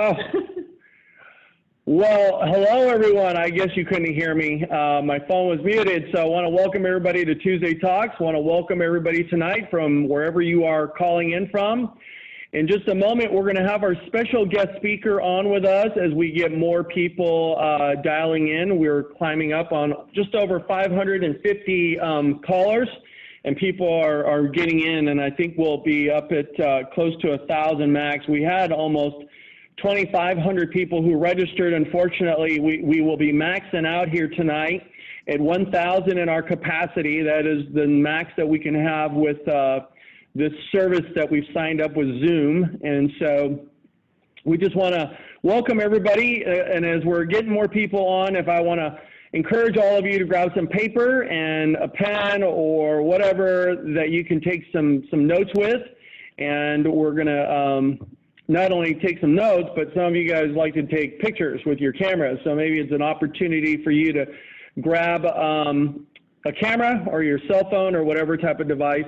Oh, well, hello everyone. I guess you couldn't hear me. My phone was muted, so I want to welcome everybody to Tuesday Talks. I want to welcome everybody tonight from wherever you are calling in from. In just a moment, we're going to have our special guest speaker on with us as we get more people dialing in. We're climbing up on just over 550 callers, and people are getting in, and I think we'll be up at close to 1,000 max. We had almost 2,500 people who registered. Unfortunately, we will be maxing out here tonight at 1,000 in our capacity. That is the max that we can have with this service that we've signed up with Zoom. And so we just want to welcome everybody. And as we're getting more people on, if I want to encourage all of you to grab some paper and a pen or whatever that you can take some notes with. And we're going to not only take some notes, but some of you guys like to take pictures with your cameras. So maybe it's an opportunity for you to grab a camera or your cell phone or whatever type of device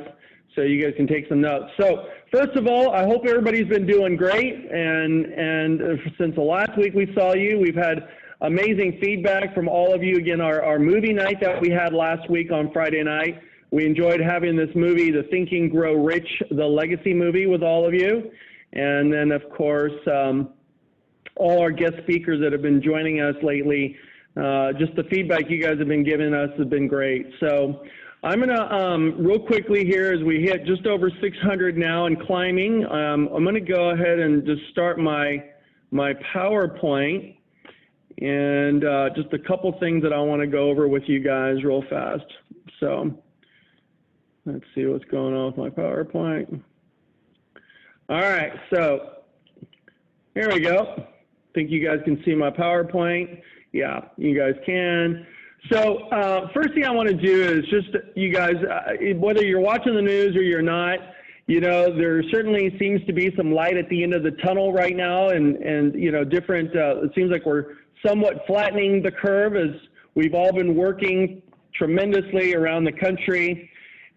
so you guys can take some notes. So first of all, I hope everybody's been doing great. And since the last week we saw you, we've had amazing feedback from all of you. Again, our movie night that we had last week on Friday night, we enjoyed having this movie, the Think and Grow Rich, the Legacy movie, with all of you. And then, of course, all our guest speakers that have been joining us lately, just the feedback you guys have been giving us has been great. So I'm going to, real quickly here, as we hit just over 600 now and climbing, I'm going to go ahead and just start my PowerPoint. And just a couple things that I want to go over with you guys real fast. So let's see what's going on with my PowerPoint. All right, so here we go. Think you guys can see my PowerPoint? Yeah, you guys can. So first thing I want to do is just, you guys, whether you're watching the news or you're not, you know, there certainly seems to be some light at the end of the tunnel right now, and you know, different, it seems like we're somewhat flattening the curve as we've all been working tremendously around the country,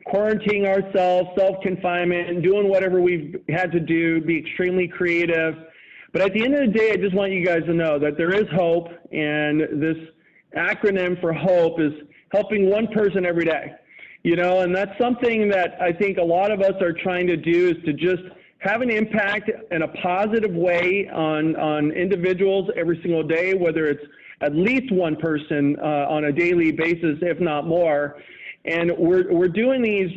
quarantining ourselves, self-confinement, and doing whatever we've had to do, be extremely creative. But at the end of the day, I just want you guys to know that there is hope, and this acronym for HOPE is helping one person every day. You know, and that's something that I think a lot of us are trying to do, is to just have an impact in a positive way on individuals every single day, whether it's at least one person on a daily basis, if not more. And we're doing these,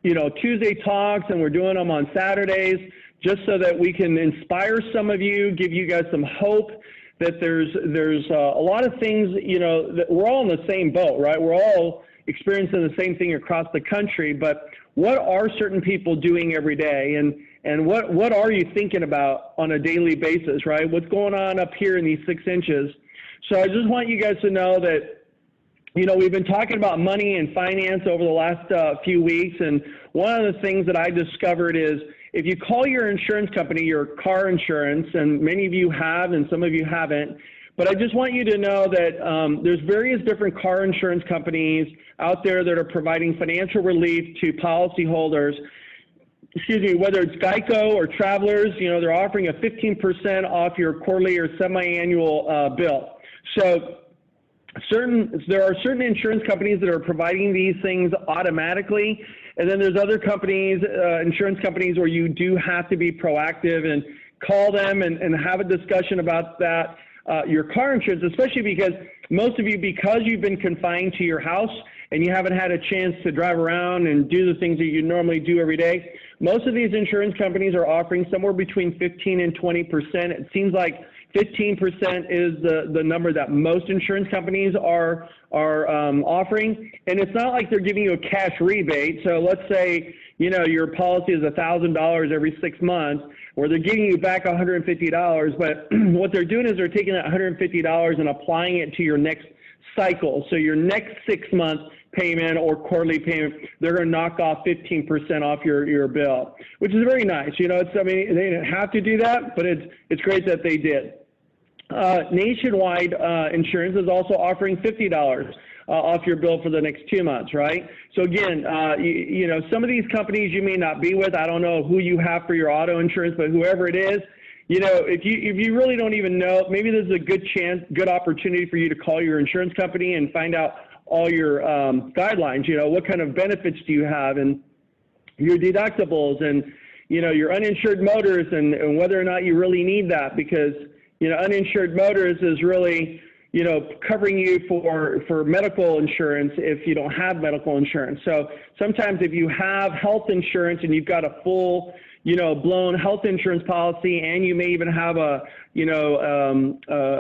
you know, Tuesday talks, and we're doing them on Saturdays, just so that we can inspire some of you, give you guys some hope that there's a lot of things, you know, that we're all in the same boat, right? We're all experiencing the same thing across the country, but what are certain people doing every day, and what are you thinking about on a daily basis, right? What's going on up here in these 6 inches? So I just want you guys to know that, you know, we've been talking about money and finance over the last few weeks, and one of the things that I discovered is if you call your insurance company, your car insurance, and many of you have and some of you haven't, but I just want you to know that there's various different car insurance companies out there that are providing financial relief to policyholders. Excuse me, whether it's Geico or Travelers, you know, they're offering a 15% off your quarterly or semi-annual bill. So there are certain insurance companies that are providing these things automatically, and then there's other companies, insurance companies, where you do have to be proactive and call them and have a discussion about that, your car insurance, especially because most of you, because you've been confined to your house and you haven't had a chance to drive around and do the things that you normally do every day, most of these insurance companies are offering somewhere between 15 and 20%. It seems like 15% is the number that most insurance companies are offering, and it's not like they're giving you a cash rebate. So let's say, you know, your policy is $1,000 every 6 months, where they're giving you back $150, but what they're doing is they're taking that $150 and applying it to your next cycle. So your next 6 month payment or quarterly payment, they're going to knock off 15% off your bill, which is very nice. You know, I mean, they didn't have to do that, but it's great that they did. Nationwide insurance is also offering $50 off your bill for the next 2 months, right? So again, you know, some of these companies you may not be with. I don't know who you have for your auto insurance, but whoever it is, if you really don't even know, maybe there's a good opportunity for you to call your insurance company and find out all your guidelines. What kind of benefits do you have, and your deductibles, and your uninsured motors, and whether or not you really need that, because uninsured motors is really covering you for medical insurance if you don't have medical insurance. So sometimes if you have health insurance and you've got a full blown health insurance policy, and you may even have a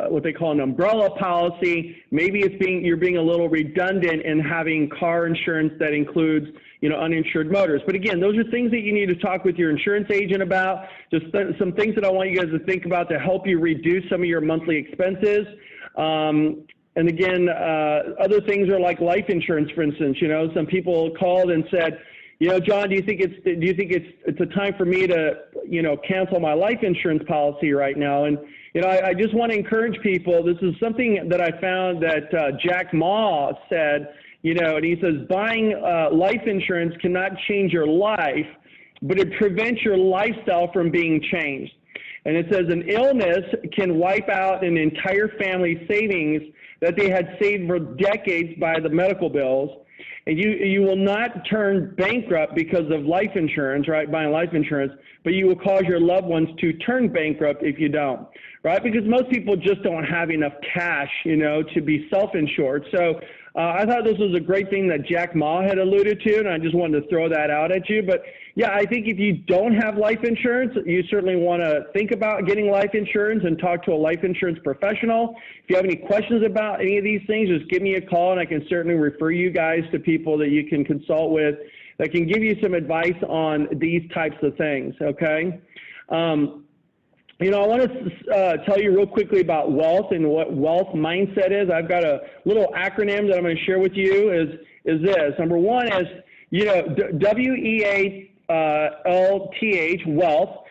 what they call an umbrella policy, maybe you're being a little redundant in having car insurance that includes uninsured motors. But again, those are things that you need to talk with your insurance agent about. Just some things that I want you guys to think about to help you reduce some of your monthly expenses. And again, other things are like life insurance, for instance. Some people called and said, John, do you think it's a time for me to cancel my life insurance policy right now? And I just want to encourage people. This is something that I found that Jack Ma said. And he says, buying life insurance cannot change your life, but it prevents your lifestyle from being changed. And it says an illness can wipe out an entire family's savings that they had saved for decades by the medical bills. And you will not turn bankrupt because of life insurance, right, buying life insurance, but you will cause your loved ones to turn bankrupt if you don't, right? Because most people just don't have enough cash, to be self-insured. So I thought this was a great thing that Jack Ma had alluded to, and I just wanted to throw that out at you. But yeah, I think if you don't have life insurance, you certainly want to think about getting life insurance and talk to a life insurance professional. If you have any questions about any of these things, just give me a call, and I can certainly refer you guys to people that you can consult with that can give you some advice on these types of things, okay? I want to tell you real quickly about wealth and what wealth mindset is. I've got a little acronym that I'm going to share with you is this. Number one is, WEALTH, wealth,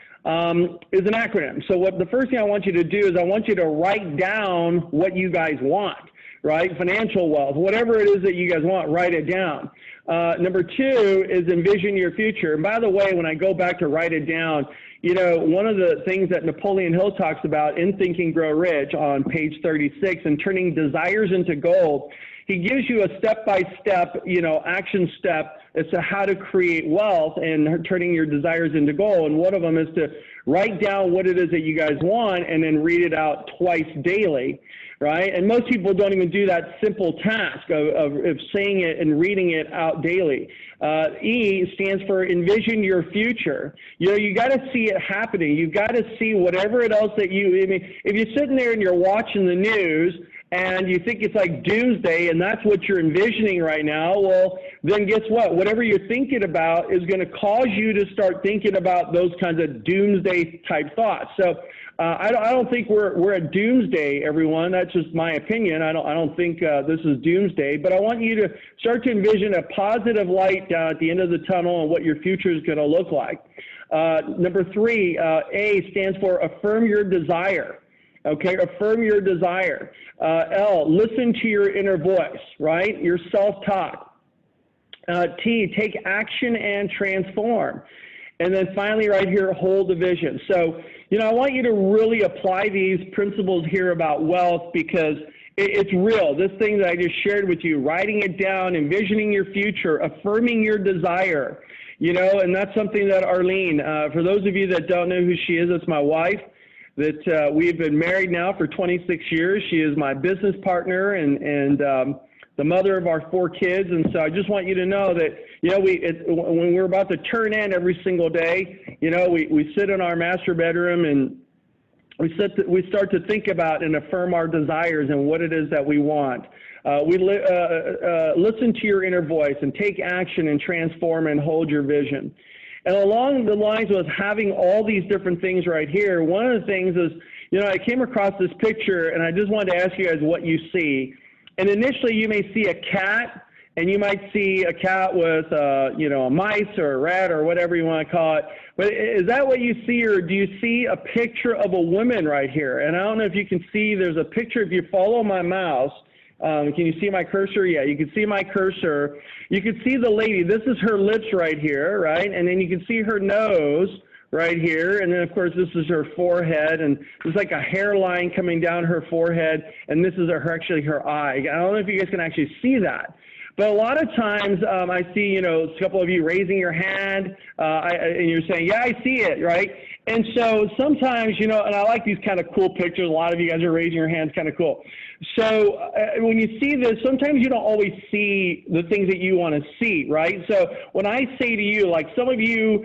is an acronym. So the first thing I want you to do is I want you to write down what you guys want, right? Financial wealth, whatever it is that you guys want, write it down. Number two is envision your future. And by the way, when I go back to write it down, one of the things that Napoleon Hill talks about in Think and Grow Rich on page 36 and turning desires into gold, he gives you a step-by-step, action step as to how to create wealth and turning your desires into gold. And one of them is to write down what it is that you guys want and then read it out twice daily, right? And most people don't even do that simple task of saying it and reading it out daily. E stands for envision your future. You got to see it happening. You've got to see whatever it else that if you're sitting there and you're watching the news and you think it's like doomsday and that's what you're envisioning right now, well, then guess what? Whatever you're thinking about is going to cause you to start thinking about those kinds of doomsday type thoughts. So I don't think we're at doomsday, everyone. That's just my opinion. I don't think this is doomsday, but I want you to start to envision a positive light down at the end of the tunnel and what your future is going to look like. Number three, A stands for affirm your desire. Okay, affirm your desire. L, listen to your inner voice, right? Your self-talk. T, take action and transform. And then finally right here, hold the vision. So, I want you to really apply these principles here about wealth because it's real. This thing that I just shared with you, writing it down, envisioning your future, affirming your desire, and that's something that Arlene, for those of you that don't know who she is, it's my wife. That we've been married now for 26 years. She is my business partner and the mother of our 4 kids. And so I just want you to know that, when we're about to turn in every single day, we sit in our master bedroom and we start to think about and affirm our desires and what it is that we want. Listen to your inner voice and take action and transform and hold your vision. And along the lines of having all these different things right here, one of the things is, I came across this picture and I just wanted to ask you guys what you see. And initially you may see a cat and you might see a cat with, a mice or a rat or whatever you want to call it. But is that what you see, or do you see a picture of a woman right here? And I don't know if you can see, there's a picture, if you follow my mouse, can you see my cursor? Yeah, you can see my cursor. You can see the lady. This is her lips right here, right? And then you can see her nose right here. And then, of course, this is her forehead, and there's like a hairline coming down her forehead, and this is actually her eye. I don't know if you guys can actually see that. But a lot of times I see, a couple of you raising your hand, and you're saying, yeah, I see it, right? And so sometimes, and I like these kind of cool pictures. A lot of you guys are raising your hands, kind of cool. So when you see this, sometimes you don't always see the things that you want to see, right? So when I say to you, like some of you,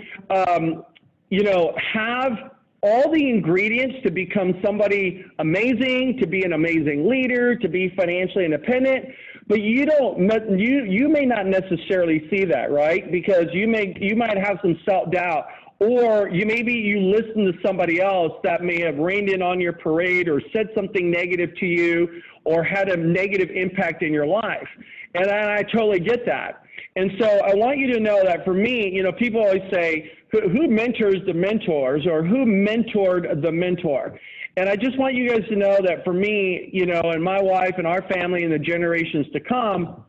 have all the ingredients to become somebody amazing, to be an amazing leader, to be financially independent, but you may not necessarily see that, right? Because you might have some self-doubt, or maybe you listen to somebody else that may have rained in on your parade or said something negative to you or had a negative impact in your life. And I totally get that. And so I want you to know that for me, people always say, who mentors the mentors, or who mentored the mentor? And I just want you guys to know that for me, and my wife and our family and the generations to come,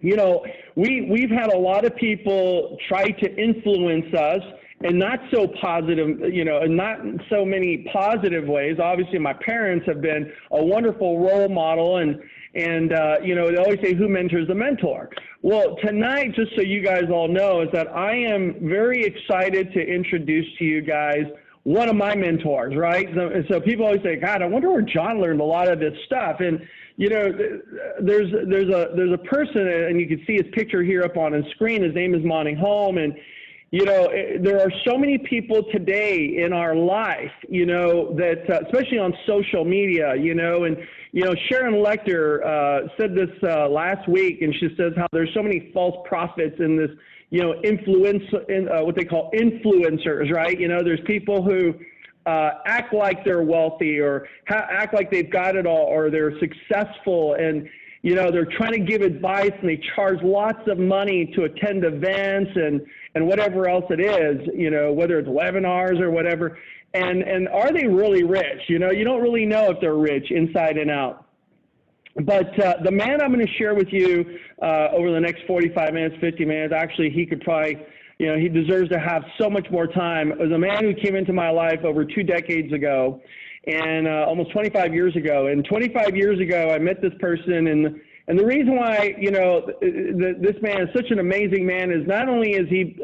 we've had a lot of people try to influence us, and not so positive, and not in so many positive ways. Obviously, my parents have been a wonderful role model, and they always say, who mentors the mentor? Well, tonight, just so you guys all know, is that I am very excited to introduce to you guys one of my mentors, right? So people always say, God, I wonder where John learned a lot of this stuff. And, there's a person, and you can see his picture here up on the screen. His name is Monty Holm. And, there are so many people today in our life, that, especially on social media, and, Sharon Lecter said this last week, and she says how there's so many false prophets in this, what they call influencers, right? There's people who act like they're wealthy, or act like they've got it all, or they're successful, and, they're trying to give advice, and they charge lots of money to attend events and whatever else it is, whether it's webinars or whatever. And are they really rich? You don't really know if they're rich inside and out. But the man I'm going to share with you over the next 45 minutes, 50 minutes, actually, he could probably, he deserves to have so much more time. It was a man who came into my life over 2 decades ago, and almost 25 years ago. And 25 years ago, I met this person, and the reason why, this man is such an amazing man is not only is he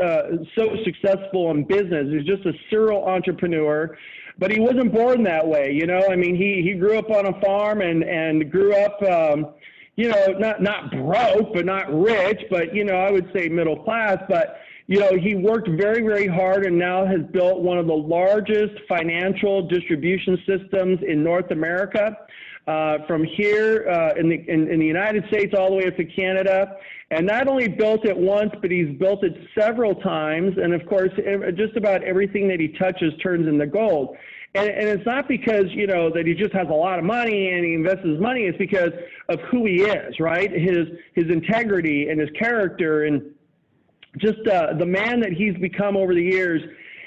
so successful in business, he's just a serial entrepreneur, but he wasn't born that way, I mean, he grew up on a farm and grew up, not broke, but not rich, but, I would say middle class, but, he worked very, very hard and now has built one of the largest financial distribution systems in North America. From here in the United States all the way up to Canada, and not only built it once, but he's built it several times, and of course, just about everything that he touches turns into gold. And it's not because, that he just has a lot of money and he invests his money, it's because of who he is, right? His integrity and his character, and just the man that he's become over the years.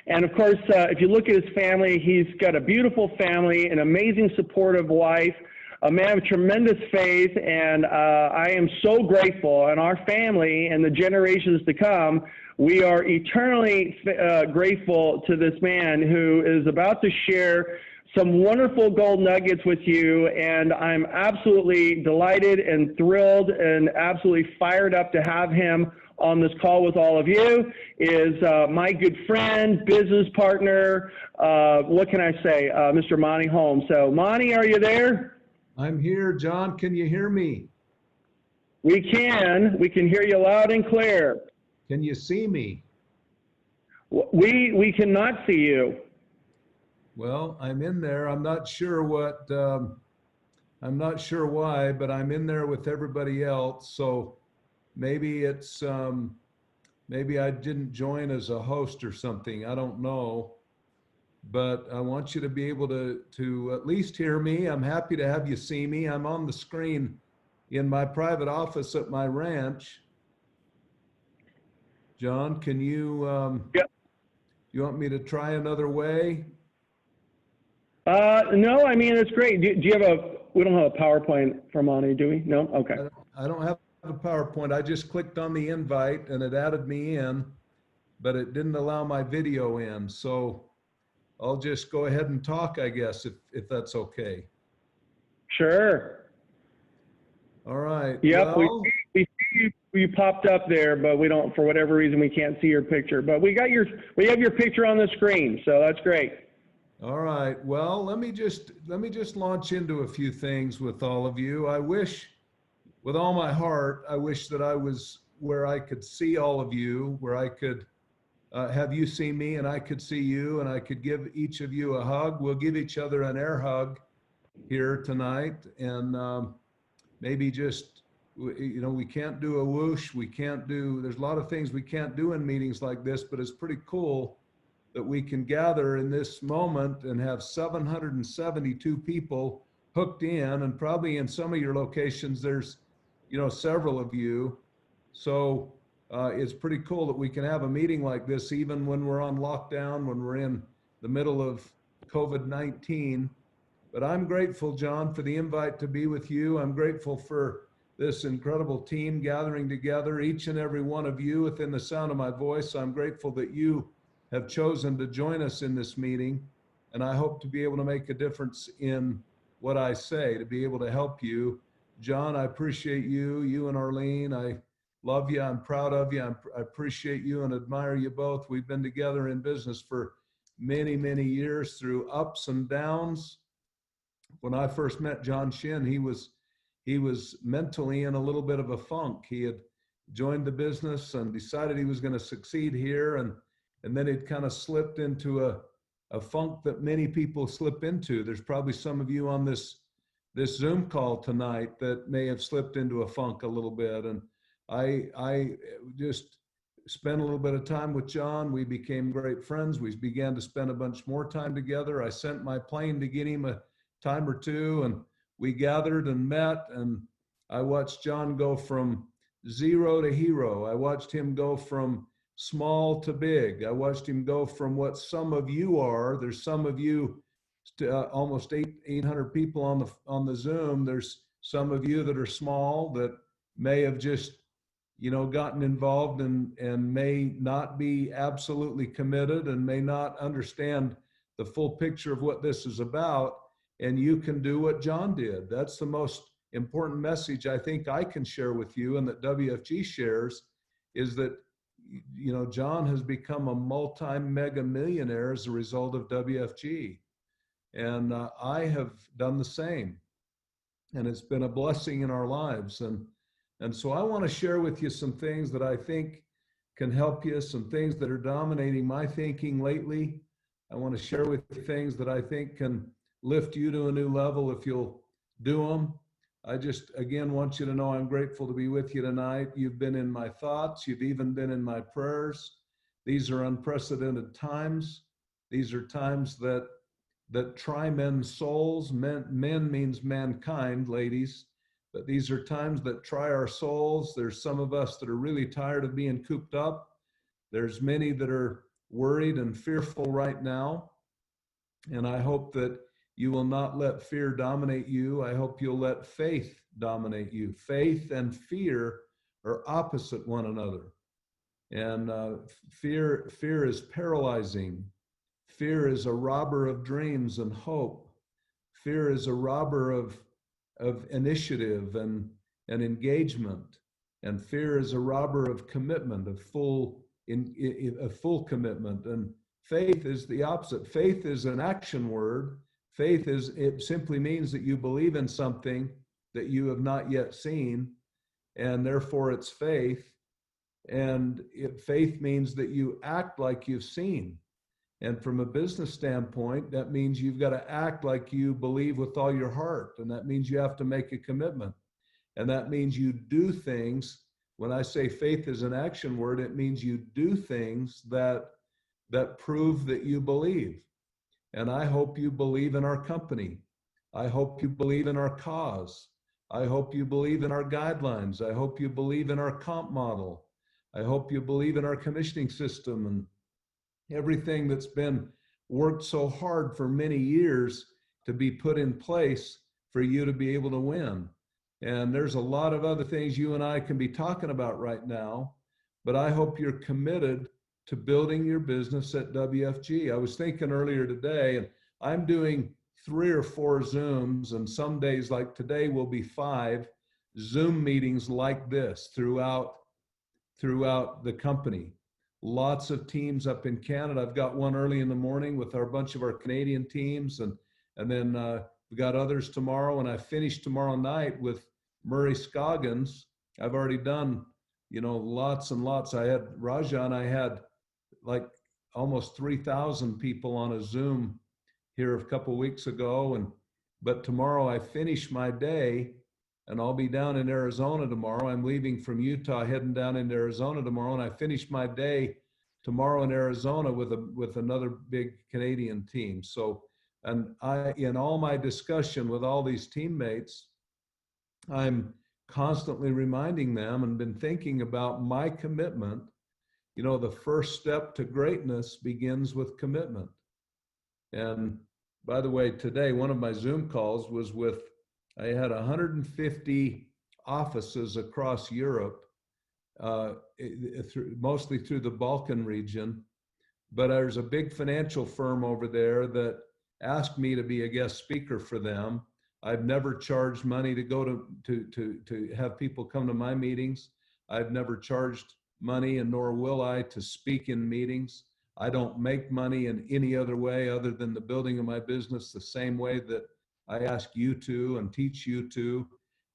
And of course, if you look at his family, he's got a beautiful family, an amazing supportive wife, a man of tremendous faith, and I am so grateful. And our family and the generations to come, we are eternally grateful to this man who is about to share some wonderful gold nuggets with you. And I'm absolutely delighted and thrilled and absolutely fired up to have him on this call with all of you. Is my good friend, business partner, what can I say, Mr. Monty Holm. So Monty, are you there? I'm here, John. Can you hear me? We can hear you loud and clear. Can you see me? We cannot see you. Well, I'm in there. I'm not sure I'm not sure why, but I'm in there with everybody else. So maybe it's, maybe I didn't join as a host or something. I don't know, but I want you to be able to at least hear me. I'm happy to have you see me. I'm on the screen in my private office at my ranch. John, can you, Yep. You want me to try another way? No, I mean, it's great. Do you have we don't have a PowerPoint for Monty, do we? No? Okay. I don't have a PowerPoint. I just clicked on the invite and it added me in. but it didn't allow my video in. So I'll just go ahead and talk, I guess, if that's okay. Sure. All right. Yep, Well, we see you popped up there, but we don't, for whatever reason, we can't see your picture. But we have your picture on the screen, so that's great. all right. Well, let me just launch into a few things with all of you. I wish, with all my heart, I wish that I was where I could see all of you, where I could have you see me and I could see you and I could give each of you a hug. We'll give each other an air hug here tonight, and maybe just, we can't do a whoosh. There's a lot of things we can't do in meetings like this, but it's pretty cool that we can gather in this moment and have 772 people hooked in, and probably in some of your locations, there's, several of you. So it's pretty cool that we can have a meeting like this, even when we're on lockdown, when we're in the middle of COVID-19. But I'm grateful, John, for the invite to be with you. I'm grateful for this incredible team gathering together, each and every one of you within the sound of my voice. I'm grateful that you have chosen to join us in this meeting. And I hope to be able to make a difference in what I say, to be able to help you. John, I appreciate you, you and Arlene. I love you. I'm proud of you. I appreciate you and admire you both. We've been together in business for many, many years through ups and downs. When I first met John Shin, he was mentally in a little bit of a funk. He had joined the business and decided he was going to succeed here, and then it kind of slipped into a funk that many people slip into. There's probably some of you on this Zoom call tonight that may have slipped into a funk a little bit. And I just spent a little bit of time with John. We became great friends. We began to spend a bunch more time together. I sent my plane to get him a time or two, and we gathered and met, and I watched John go from zero to hero. I watched him go from small to big. I watched him go from what some of you are. There's some of you, almost 800 people on the Zoom. There's some of you that are small that may have just, gotten involved and may not be absolutely committed and may not understand the full picture of what this is about. And you can do what John did. That's the most important message I think I can share with you, and that WFG shares, is that, John has become a multi-mega millionaire as a result of WFG. And I have done the same. And it's been a blessing in our lives. And so I want to share with you some things that I think can help you, some things that are dominating my thinking lately. I want to share with you things that I think can lift you to a new level if you'll do them. I just, again, want you to know I'm grateful to be with you tonight. You've been in my thoughts. You've even been in my prayers. These are unprecedented times. These are times that try men's souls. Men means mankind, ladies. But these are times that try our souls. There's some of us that are really tired of being cooped up. There's many that are worried and fearful right now. And I hope that you will not let fear dominate you. I hope you'll let faith dominate you. Faith and fear are opposite one another. And fear is paralyzing. Fear is a robber of dreams and hope. Fear is a robber of initiative and engagement. And fear is a robber of commitment, of full commitment. And faith is the opposite. Faith is an action word. It simply means that you believe in something that you have not yet seen, and therefore it's faith. And faith means that you act like you've seen. And from a business standpoint, that means you've got to act like you believe with all your heart. And that means you have to make a commitment. And that means you do things. When I say faith is an action word, it means you do things that prove that you believe. And I hope you believe in our company. I hope you believe in our cause. I hope you believe in our guidelines. I hope you believe in our comp model. I hope you believe in our commissioning system and everything that's been worked so hard for many years to be put in place for you to be able to win. And there's a lot of other things you and I can be talking about right now, but I hope you're committed to building your business at WFG. I was thinking earlier today, and I'm doing 3 or 4 Zooms, and some days like today will be 5 Zoom meetings like this throughout the company. Lots of teams up in Canada. I've got one early in the morning with our bunch of our Canadian teams, and then we got others tomorrow, and I finish tomorrow night with Murray Scoggins. I've already done, lots and lots. I had Raja, and I had like almost 3,000 people on a Zoom here a couple of weeks ago, but tomorrow I finish my day, and I'll be down in Arizona tomorrow. I'm leaving from Utah, heading down into Arizona tomorrow, and I finish my day tomorrow in Arizona with another big Canadian team. So, and in all my discussion with all these teammates, I'm constantly reminding them and been thinking about my commitment. The first step to greatness begins with commitment. And by the way, today, one of my Zoom calls was I had 150 offices across Europe, mostly through the Balkan region. But there's a big financial firm over there that asked me to be a guest speaker for them. I've never charged money to go to have people come to my meetings. I've never charged money, and nor will I, to speak in meetings. I don't make money in any other way other than the building of my business, the same way that I ask you to and teach you to.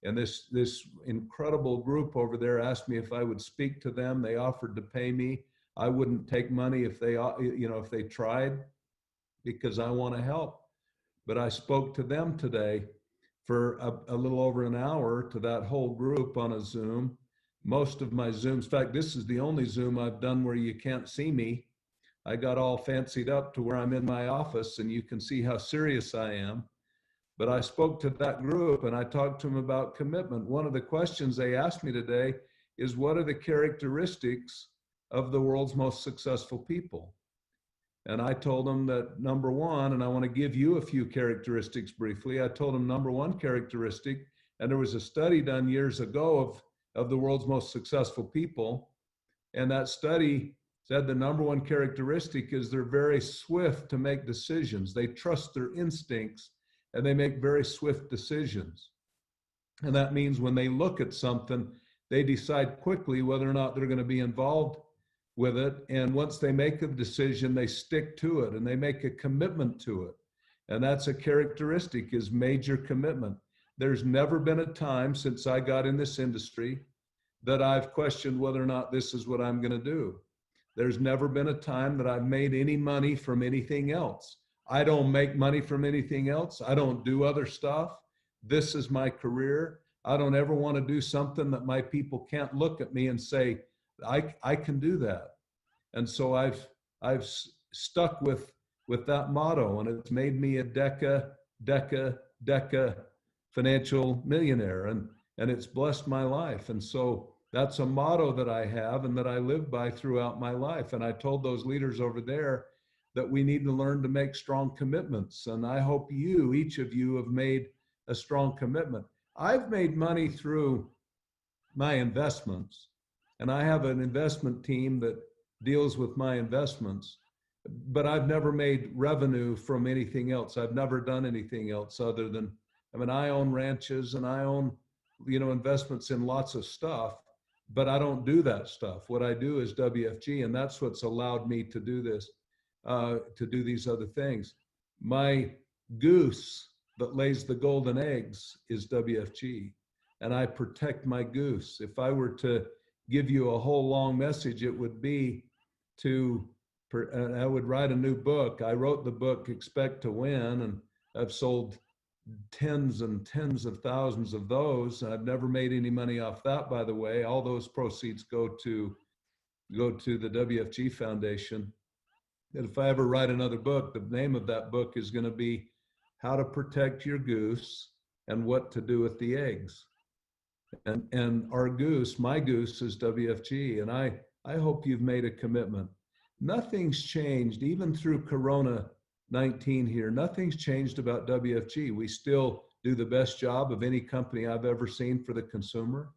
And this incredible group over there asked me if I would speak to them. They offered to pay me. I wouldn't take money if they tried, because I want to help. But I spoke to them today for a little over an hour, to that whole group on a Zoom. Most of my Zooms, in fact, this is the only Zoom I've done where you can't see me. I got all fancied up to where I'm in my office and you can see how serious I am. But I spoke to that group and I talked to them about commitment. One of the questions they asked me today is, what are the characteristics of the world's most successful people? And I told them that number one, and I want to give you a few characteristics briefly. I told them number one characteristic, and there was a study done years ago of the world's most successful people. And that study said the number one characteristic is they're very swift to make decisions. They trust their instincts and they make very swift decisions. And that means when they look at something, they decide quickly whether or not they're going to be involved with it. And once they make a decision, they stick to it and they make a commitment to it. And that's a characteristic, is major commitment. There's never been a time since I got in this industry that I've questioned whether or not this is what I'm going to do. There's never been a time that I've made any money from anything else. I don't make money from anything else. I don't do other stuff. This is my career. I don't ever want to do something that my people can't look at me and say, I can do that. And so I've stuck with that motto, and it's made me a deca financial millionaire, and it's blessed my life. And so that's a motto that I have and that I live by throughout my life. And I told those leaders over there that we need to learn to make strong commitments. And I hope each of you have made a strong commitment. I've made money through my investments, and I have an investment team that deals with my investments, but I've never made revenue from anything else. I've never done anything else other than, I own ranches and I own, investments in lots of stuff, but I don't do that stuff. What I do is WFG, and that's what's allowed me to do this, to do these other things. My goose that lays the golden eggs is WFG, and I protect my goose. If I were to give you a whole long message, it would be I would write a new book. I wrote the book Expect to Win, and I've sold tens and tens of thousands of those. I've never made any money off that, by the way. All those proceeds go to the WFG Foundation. And if I ever write another book, the name of that book is going to be How to Protect Your Goose and What to Do with the Eggs. And our goose, my goose, is WFG. And I hope you've made a commitment. Nothing's changed, even through Corona-19 here. Nothing's changed about WFG. We still do the best job of any company I've ever seen for the consumer.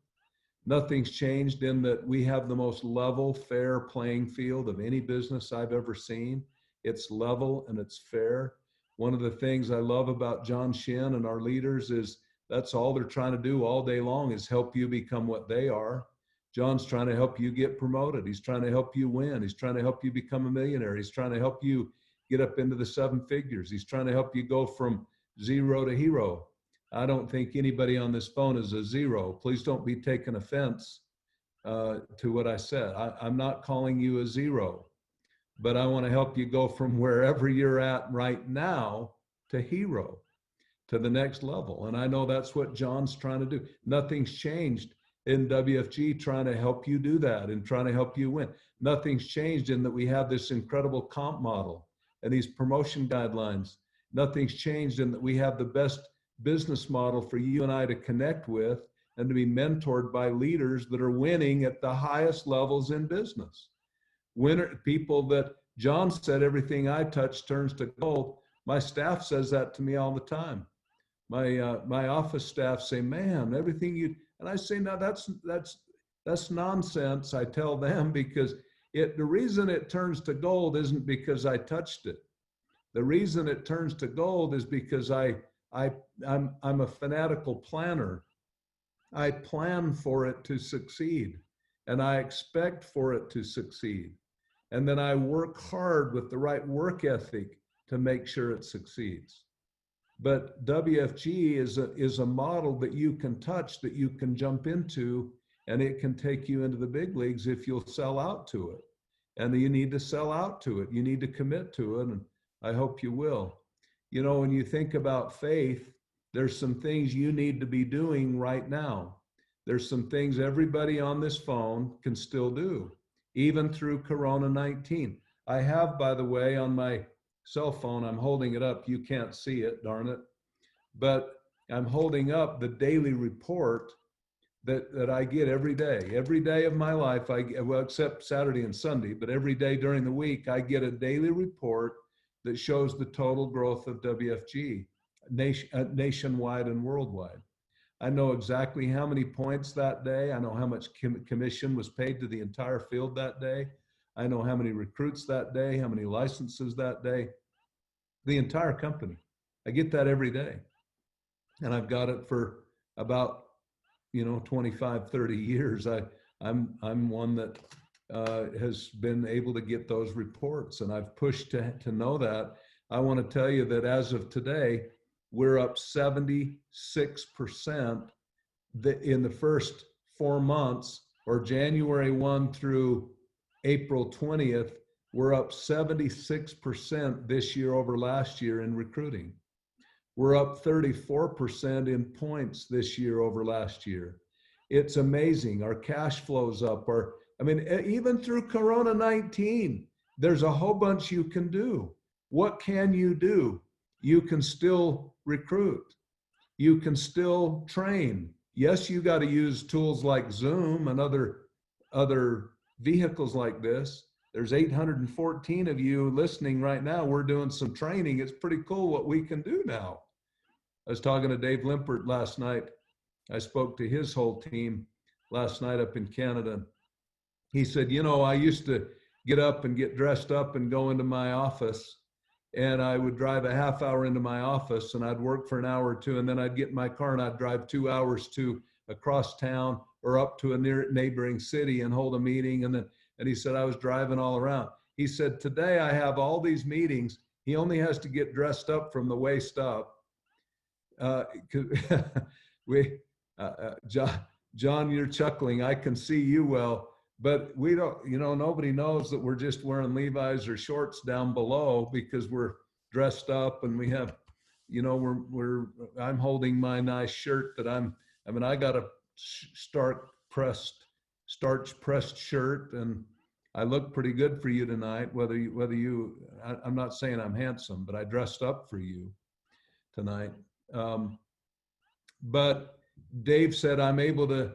Nothing's changed in that we have the most level, fair playing field of any business I've ever seen. It's level and it's fair. One of the things I love about John Shin and our leaders is that's all they're trying to do all day long is help you become what they are. John's trying to help you get promoted. He's trying to help you win. He's trying to help you become a millionaire. He's trying to help you get up into the 7 figures. He's trying to help you go from zero to hero. I don't think anybody on this phone is a zero. Please don't be taking offense to what I said. I'm not calling you a zero, but I want to help you go from wherever you're at right now to hero, to the next level. And I know that's what John's trying to do. Nothing's changed in WFG trying to help you do that and trying to help you win. Nothing's changed in that we have this incredible comp model and these promotion guidelines. Nothing's changed in that we have the best business model for you and I to connect with and to be mentored by leaders that are winning at the highest levels in business. People that John said, everything I touch turns to gold. My staff says that to me all the time. My office staff say, man, everything you, and I say, no, that's nonsense. I tell them because the reason it turns to gold isn't because I touched it. The reason it turns to gold is because I'm a fanatical planner. I plan for it to succeed and I expect for it to succeed. And then I work hard with the right work ethic to make sure it succeeds. But WFG is a model that you can touch, that you can jump into, and it can take you into the big leagues if you'll sell out to it. And you need to sell out to it. You need to commit to it, and I hope you will. You know, when you think about faith, there's some things you need to be doing right now. There's some things everybody on this phone can still do, even through Corona-19. I have, by the way, on my cell phone, I'm holding it up. You can't see it, darn it. But I'm holding up the daily report that I get every day. Every day of my life, well, except Saturday and Sunday, but every day during the week, I get a daily report that shows the total growth of WFG nationwide and worldwide. I know exactly how many points that day. I know how much commission was paid to the entire field that day. I know how many recruits that day, how many licenses that day, the entire company. I get that every day. And I've got it for about, 25, 30 years. I'm one that has been able to get those reports, and I've pushed to know that. I want to tell you that as of today, we're up 76% in the first 4 months, or January 1 through April 20th, we're up 76% this year over last year in recruiting. We're up 34% in points this year over last year. It's amazing. Our cash flow's up. Even through Corona-19, there's a whole bunch you can do. What can you do? You can still recruit. You can still train. Yes, you got to use tools like Zoom and other vehicles like this. There's 814 of you listening right now. We're doing some training. It's pretty cool what we can do now. I was talking to Dave Limpert last night. I spoke to his whole team last night up in Canada. He said, I used to get up and get dressed up and go into my office, and I would drive a half hour into my office, and I'd work for an hour or two, and then I'd get in my car and I'd drive 2 hours to across town or up to a neighboring city and hold a meeting. And he said, I was driving all around. He said, today I have all these meetings. He only has to get dressed up from the waist up. John, you're chuckling. I can see you well, but we don't, nobody knows that we're just wearing Levi's or shorts down below because we're dressed up and we have, I'm holding my nice shirt that I got a starch pressed shirt, and I look pretty good for you tonight. I'm not saying I'm handsome, but I dressed up for you tonight. But Dave said I'm able to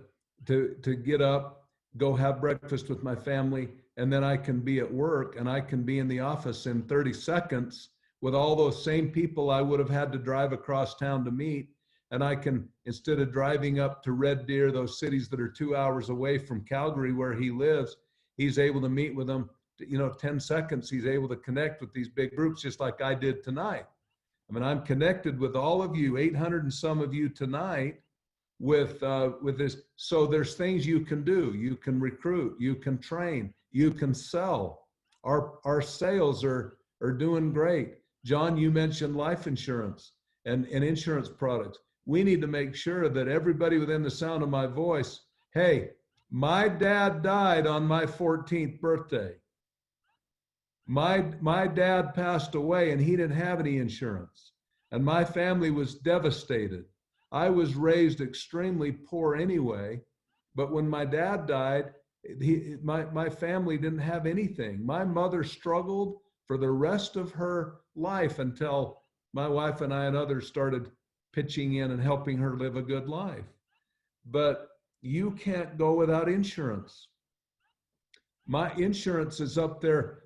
get up, go have breakfast with my family, and then I can be at work and I can be in the office in 30 seconds with all those same people I would have had to drive across town to meet. And I can, instead of driving up to Red Deer, those cities that are 2 hours away from Calgary where he lives, he's able to meet with them, 10 seconds, he's able to connect with these big groups just like I did tonight. I mean, I'm connected with all of you, 800 and some of you tonight with this. So there's things you can do. You can recruit, you can train, you can sell. Our sales are doing great. John, you mentioned life insurance and insurance products. We need to make sure that everybody within the sound of my voice, hey, my dad died on my 14th birthday. My dad passed away and he didn't have any insurance. And my family was devastated. I was raised extremely poor anyway, but when my dad died, my family didn't have anything. My mother struggled for the rest of her life until my wife and I and others started pitching in and helping her live a good life. But you can't go without insurance. My insurance is up there.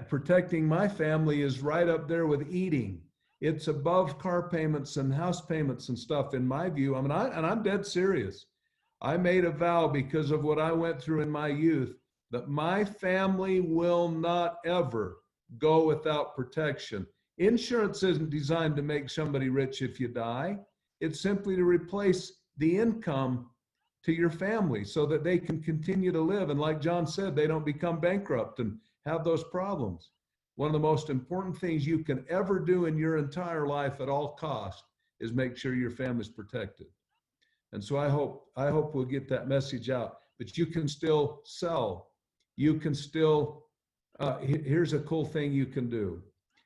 Protecting my family is right up there with eating. It's above car payments and house payments and stuff, in my view. I mean, I'm dead serious. I made a vow because of what I went through in my youth that my family will not ever go without protection. Insurance isn't designed to make somebody rich if you die. It's simply to replace the income to your family so that they can continue to live. And like John said, they don't become bankrupt and have those problems. One of the most important things you can ever do in your entire life at all costs is make sure your family's protected. And so I hope we'll get that message out. But you can still sell. You can still, here's a cool thing you can do.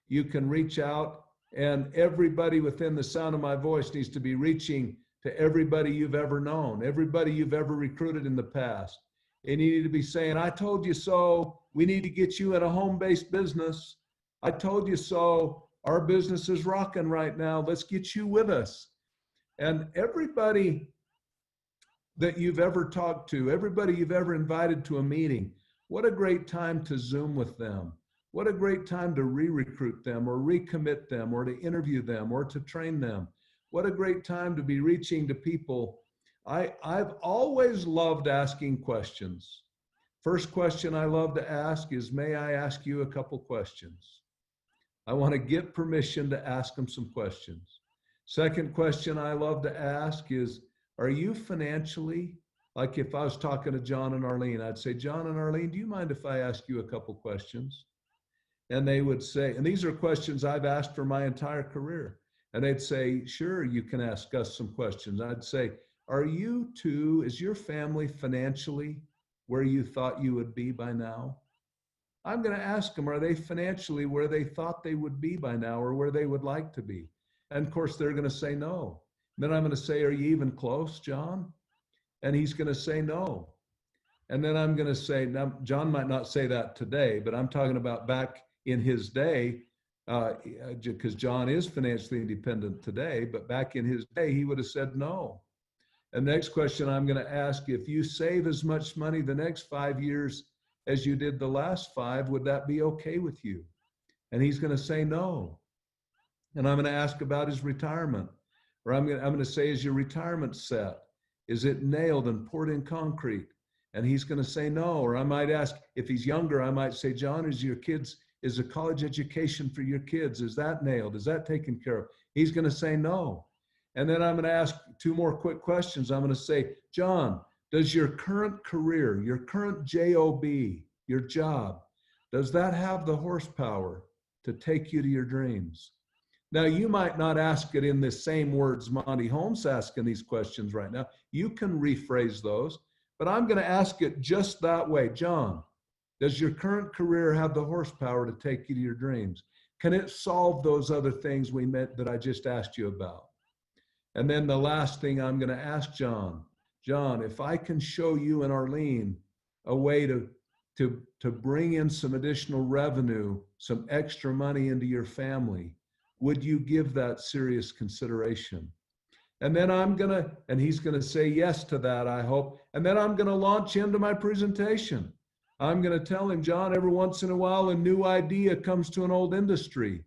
You can reach out, and everybody within the sound of my voice needs to be reaching to everybody you've ever known, everybody you've ever recruited in the past. And you need to be saying, I told you so. We need to get you in a home-based business. I told you so. Our business is rocking right now. Let's get you with us. And everybody that you've ever talked to, everybody you've ever invited to a meeting, what a great time to Zoom with them. What a great time to re-recruit them or recommit them or to interview them or to train them. What a great time to be reaching to people. I've always loved asking questions. First question I love to ask is, may I ask you a couple questions? I want to get permission to ask them some questions. Second question I love to ask is, are you financially, like if I was talking to John and Arlene, I'd say, John and Arlene, do you mind if I ask you a couple questions? And they would say, and these are questions I've asked for my entire career. And they'd say, sure, you can ask us some questions. I'd say, are you two, is your family financially where you thought you would be by now? I'm going to ask them, are they financially where they thought they would be by now or where they would like to be? And of course, they're going to say no. Then I'm going to say, are you even close, John? And he's going to say no. And then I'm going to say, now, John might not say that today, but I'm talking about back in his day, because John is financially independent today, but back in his day, he would have said no. And next question I'm going to ask, if you save as much money the next 5 years as you did the last 5, would that be okay with you? And he's going to say no. And I'm going to ask about his retirement. Or I'm going to say, is your retirement set? Is it nailed and poured in concrete? And he's going to say no. Or I might ask, if he's younger, I might say, John, is a college education for your kids, is that nailed? Is that taken care of? He's going to say no. And then I'm going to ask 2 more quick questions. I'm going to say, John, does your current career, your current job, your job, does that have the horsepower to take you to your dreams? Now, you might not ask it in the same words Monty Holm's asking these questions right now. You can rephrase those, but I'm going to ask it just that way. John, does your current career have the horsepower to take you to your dreams? Can it solve those other things we meant that I just asked you about? And then the last thing I'm going to ask John, if I can show you and Arlene a way to bring in some additional revenue, some extra money into your family, would you give that serious consideration? And then he's going to say yes to that, I hope. And then I'm going to launch into my presentation. I'm going to tell him, John, every once in a while, a new idea comes to an old industry.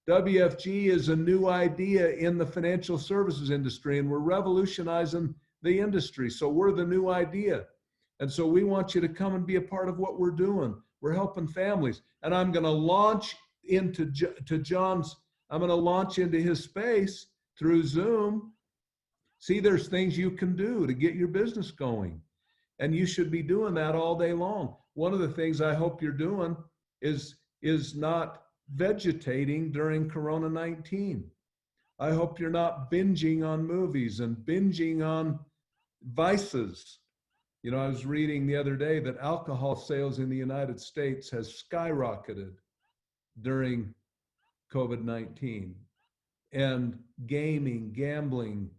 WFG is a new idea in the financial services industry, and we're revolutionizing the industry. So we're the new idea. And so we want you to come and be a part of what we're doing. We're helping families. And I'm going to launch into John's, I'm going to launch into his space through Zoom. See, there's things you can do to get your business going. And you should be doing that all day long. One of the things I hope you're doing is not vegetating during Corona-19. I hope you're not binging on movies and binging on vices. You know, I was reading the other day that alcohol sales in the United States has skyrocketed during COVID-19. And gaming, gambling,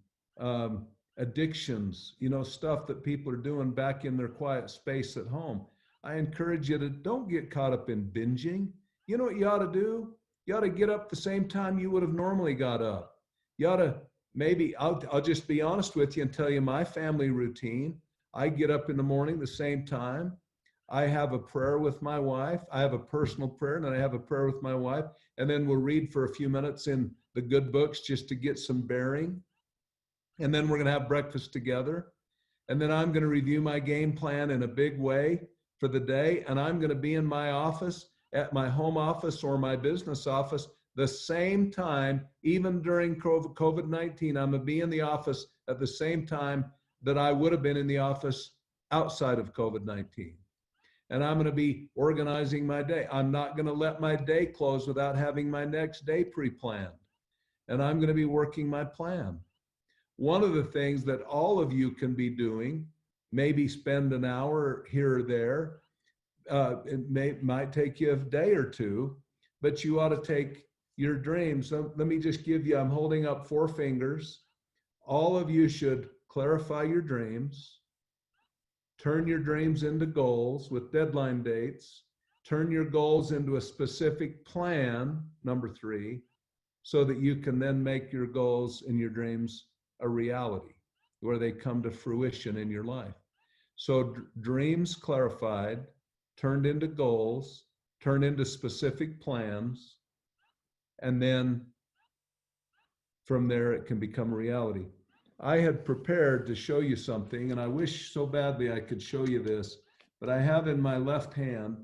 addictions, you know, stuff that people are doing back in their quiet space at home. I encourage you to don't get caught up in binging. You know what you ought to do? You ought to get up the same time you would have normally got up. You ought to maybe, I'll just be honest with you and tell you my family routine. I get up in the morning the same time. I have a prayer with my wife. I have a personal prayer, and then I have a prayer with my wife. And then we'll read for a few minutes in the good books just to get some bearing. And then we're going to have breakfast together. And then I'm going to review my game plan in a big way for the day. And I'm going to be in my office, at my home office or my business office, the same time, even during COVID-19, I'm going to be in the office at the same time that I would have been in the office outside of COVID-19. And I'm going to be organizing my day. I'm not going to let my day close without having my next day pre-planned. And I'm going to be working my plan. One of the things that all of you can be doing, maybe spend an hour here or there. It might take you a day or two, but you ought to take your dreams. So let me just give you, I'm holding up 4 fingers. All of you should clarify your dreams, turn your dreams into goals with deadline dates, turn your goals into a specific plan, number 3, so that you can then make your goals and your dreams a reality where they come to fruition in your life. So dreams clarified, turned into goals, turned into specific plans, and then from there it can become a reality. I had prepared to show you something, and I wish so badly I could show you this, but I have in my left hand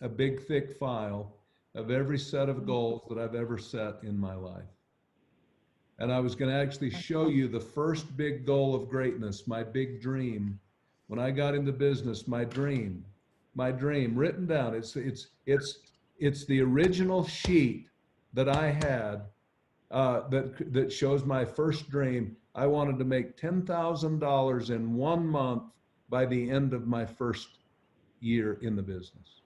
a big thick file of every set of goals that I've ever set in my life. And I was going to actually show you the first big goal of greatness, my big dream. When I got into business, my dream written down. It's the original sheet that I had that shows my first dream. I wanted to make $10,000 in 1 month by the end of my first year in the business.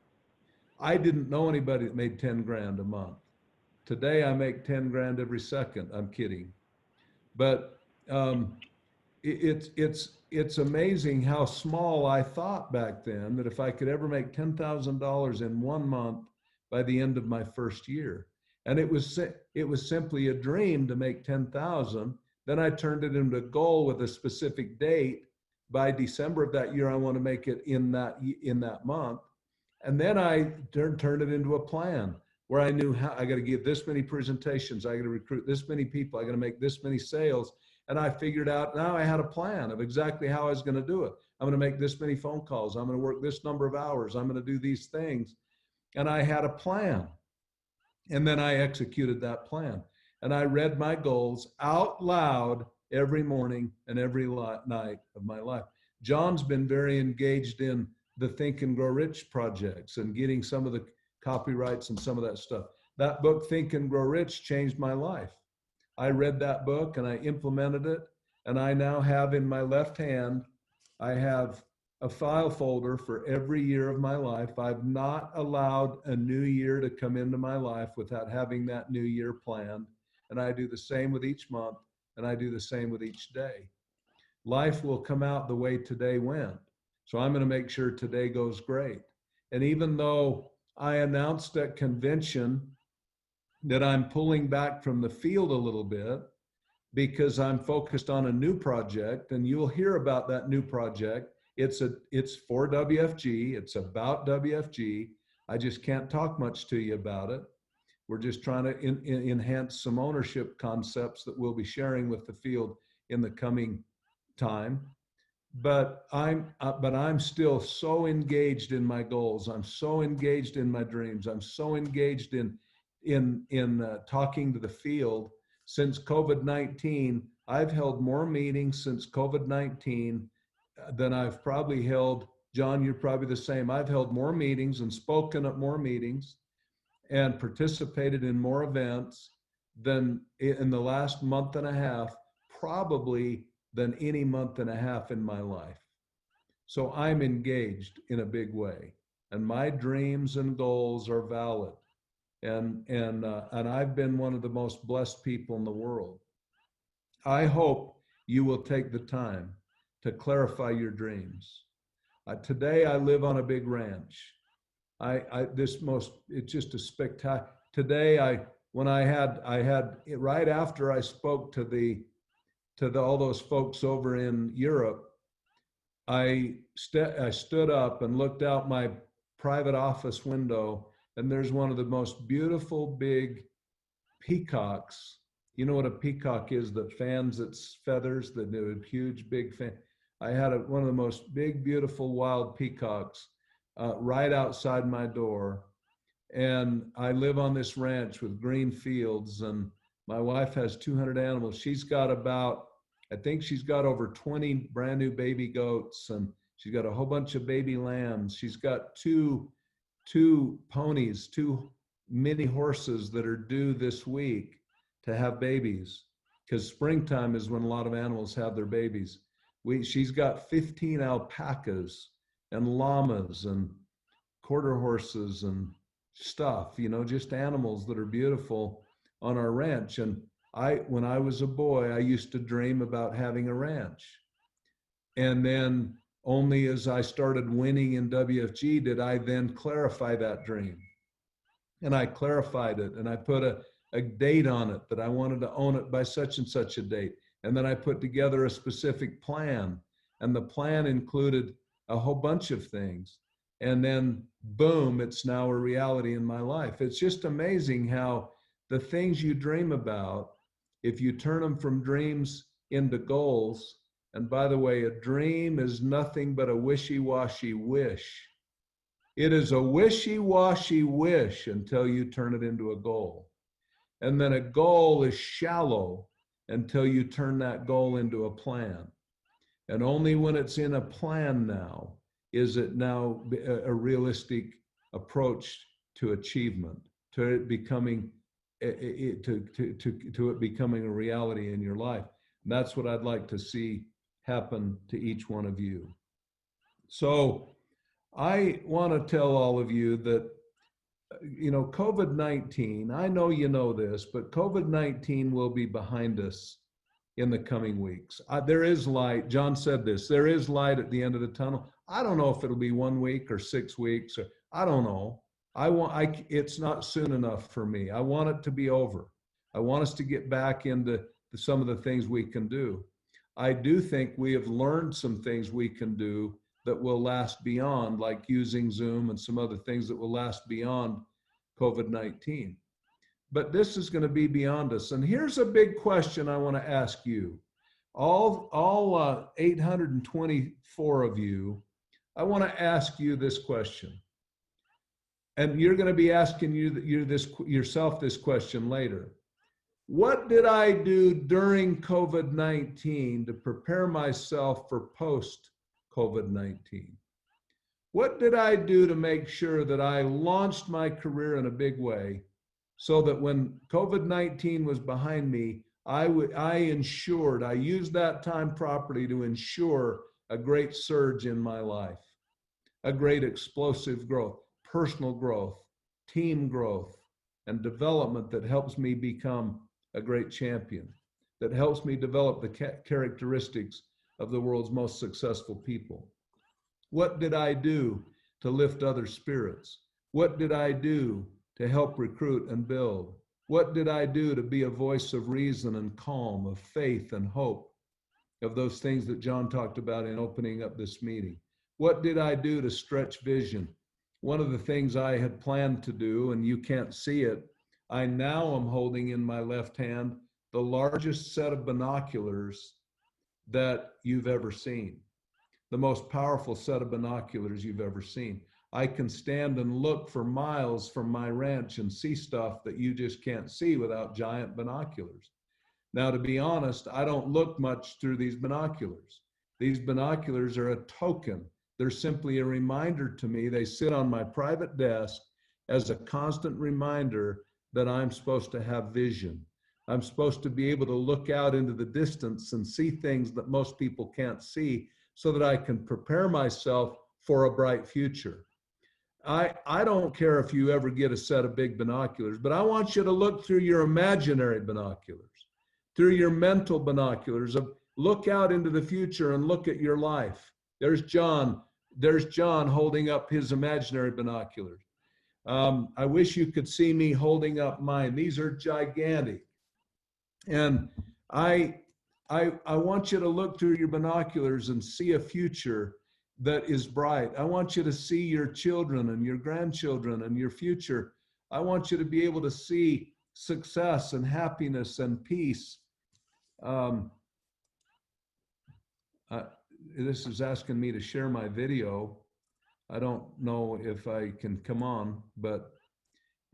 I didn't know anybody that made 10 grand a month. Today I make 10 grand every second. I'm kidding. But it's amazing how small I thought back then that if I could ever make $10,000 in 1 month by the end of my first year. And it was simply a dream to make 10,000. Then I turned it into a goal with a specific date. By December of that year, I want to make it in that month. And then I turned it into a plan where I knew how I got to give this many presentations, I got to recruit this many people, I got to make this many sales. And I figured out, now I had a plan of exactly how I was going to do it. I'm going to make this many phone calls. I'm going to work this number of hours. I'm going to do these things. And I had a plan. And then I executed that plan. And I read my goals out loud every morning and every night of my life. John's been very engaged in the Think and Grow Rich projects and getting some of the copyrights and some of that stuff. That book, Think and Grow Rich, changed my life. I read that book and I implemented it. And I now have in my left hand, I have a file folder for every year of my life. I've not allowed a new year to come into my life without having that new year planned. And I do the same with each month, and I do the same with each day. Life will come out the way today went. So I'm going to make sure today goes great. And even though I announced at convention that I'm pulling back from the field a little bit because I'm focused on a new project, and you'll hear about that new project. It's for WFG. It's about WFG. I just can't talk much to you about it. We're just trying to enhance some ownership concepts that we'll be sharing with the field in the coming time. But I'm still so engaged in my goals. I'm so engaged in my dreams. I'm so engaged in talking to the field. Since COVID-19, I've held more meetings since COVID-19 than I've probably held. John, you're probably the same. I've held more meetings and spoken at more meetings and participated in more events than in the last month and a half, probably than any month and a half in my life. So I'm engaged in a big way, and my dreams and goals are valid. And I've been one of the most blessed people in the world. I hope you will take the time to clarify your dreams. Today I live on a big ranch. It's just a spectacular. Today when I had right after I spoke to all those folks over in Europe, I stood up and looked out my private office window, and there's one of the most beautiful big peacocks. You know what a peacock is that fans its feathers, that do a huge big fan. I had one of the most big, beautiful wild peacocks right outside my door. And I live on this ranch with green fields, and my wife has 200 animals. She's got I think she's got over 20 brand new baby goats, and she's got a whole bunch of baby lambs. She's got two ponies, two mini horses that are due this week to have babies, because springtime is when a lot of animals have their babies. She's got 15 alpacas and llamas and quarter horses and stuff, just animals that are beautiful on our ranch. And when I was a boy, I used to dream about having a ranch. And then only as I started winning in WFG did I then clarify that dream. And I clarified it, and I put a date on it that I wanted to own it by such and such a date. And then I put together a specific plan, and the plan included a whole bunch of things. And then boom, it's now a reality in my life. It's just amazing how the things you dream about, if you turn them from dreams into goals, and by the way, a dream is nothing but a wishy-washy wish. It is a wishy-washy wish until you turn it into a goal. And then a goal is shallow until you turn that goal into a plan. And only when it's in a plan now is it now a realistic approach to achievement, to it becoming to it becoming a reality in your life. And that's what I'd like to see happen to each one of you. So I want to tell all of you that, COVID-19, I know you know this, but COVID-19 will be behind us in the coming weeks. There is light. John said this, there is light at the end of the tunnel. I don't know if it'll be 1 week or 6 weeks, or I don't know. It's not soon enough for me. I want it to be over. I want us to get back into some of the things we can do. I do think we have learned some things we can do that will last beyond, like using Zoom and some other things that will last beyond COVID-19. But this is going to be beyond us. And here's a big question I want to ask you. All 824 of you, I want to ask you this question. And you're going to be asking yourself this question later. What did I do during COVID-19 to prepare myself for post-COVID-19? What did I do to make sure that I launched my career in a big way so that when COVID-19 was behind me, I used that time properly to ensure a great surge in my life, a great explosive growth, personal growth, team growth, and development that helps me become a great champion, that helps me develop the characteristics of the world's most successful people. What did I do to lift other spirits? What did I do to help recruit and build? What did I do to be a voice of reason and calm, of faith and hope, of those things that John talked about in opening up this meeting? What did I do to stretch vision? One of the things I had planned to do, and you can't see it, I now am holding in my left hand the largest set of binoculars that you've ever seen, the most powerful set of binoculars you've ever seen. I can stand and look for miles from my ranch and see stuff that you just can't see without giant binoculars. Now, to be honest, I don't look much through these binoculars. These binoculars are a token. They're simply a reminder to me. They sit on my private desk as a constant reminder that I'm supposed to have vision. I'm supposed to be able to look out into the distance and see things that most people can't see so that I can prepare myself for a bright future. I don't care if you ever get a set of big binoculars, but I want you to look through your imaginary binoculars, through your mental binoculars of look out into the future and look at your life. There's John holding up his imaginary binoculars. I wish you could see me holding up mine. These are gigantic. And I want you to look through your binoculars and see a future that is bright. I want you to see your children and your grandchildren and your future. I want you to be able to see success and happiness and peace. This is asking me to share my video. I don't know if I can come on, but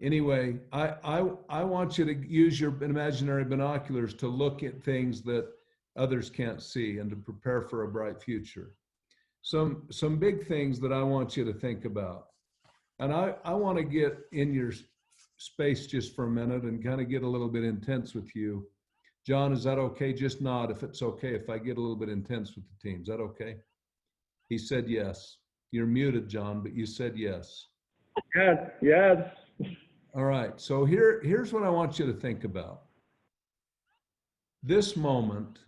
anyway, I want you to use your imaginary binoculars to look at things that others can't see and to prepare for a bright future. Some big things that I want you to think about. And I want to get in your space just for a minute and kind of get a little bit intense with you. John, is that okay? Just nod if it's okay if I get a little bit intense with the team. Is that okay? He said yes. You're muted, John, but you said yes. Yes, yes. All right, so here's what I want you to think about. This moment,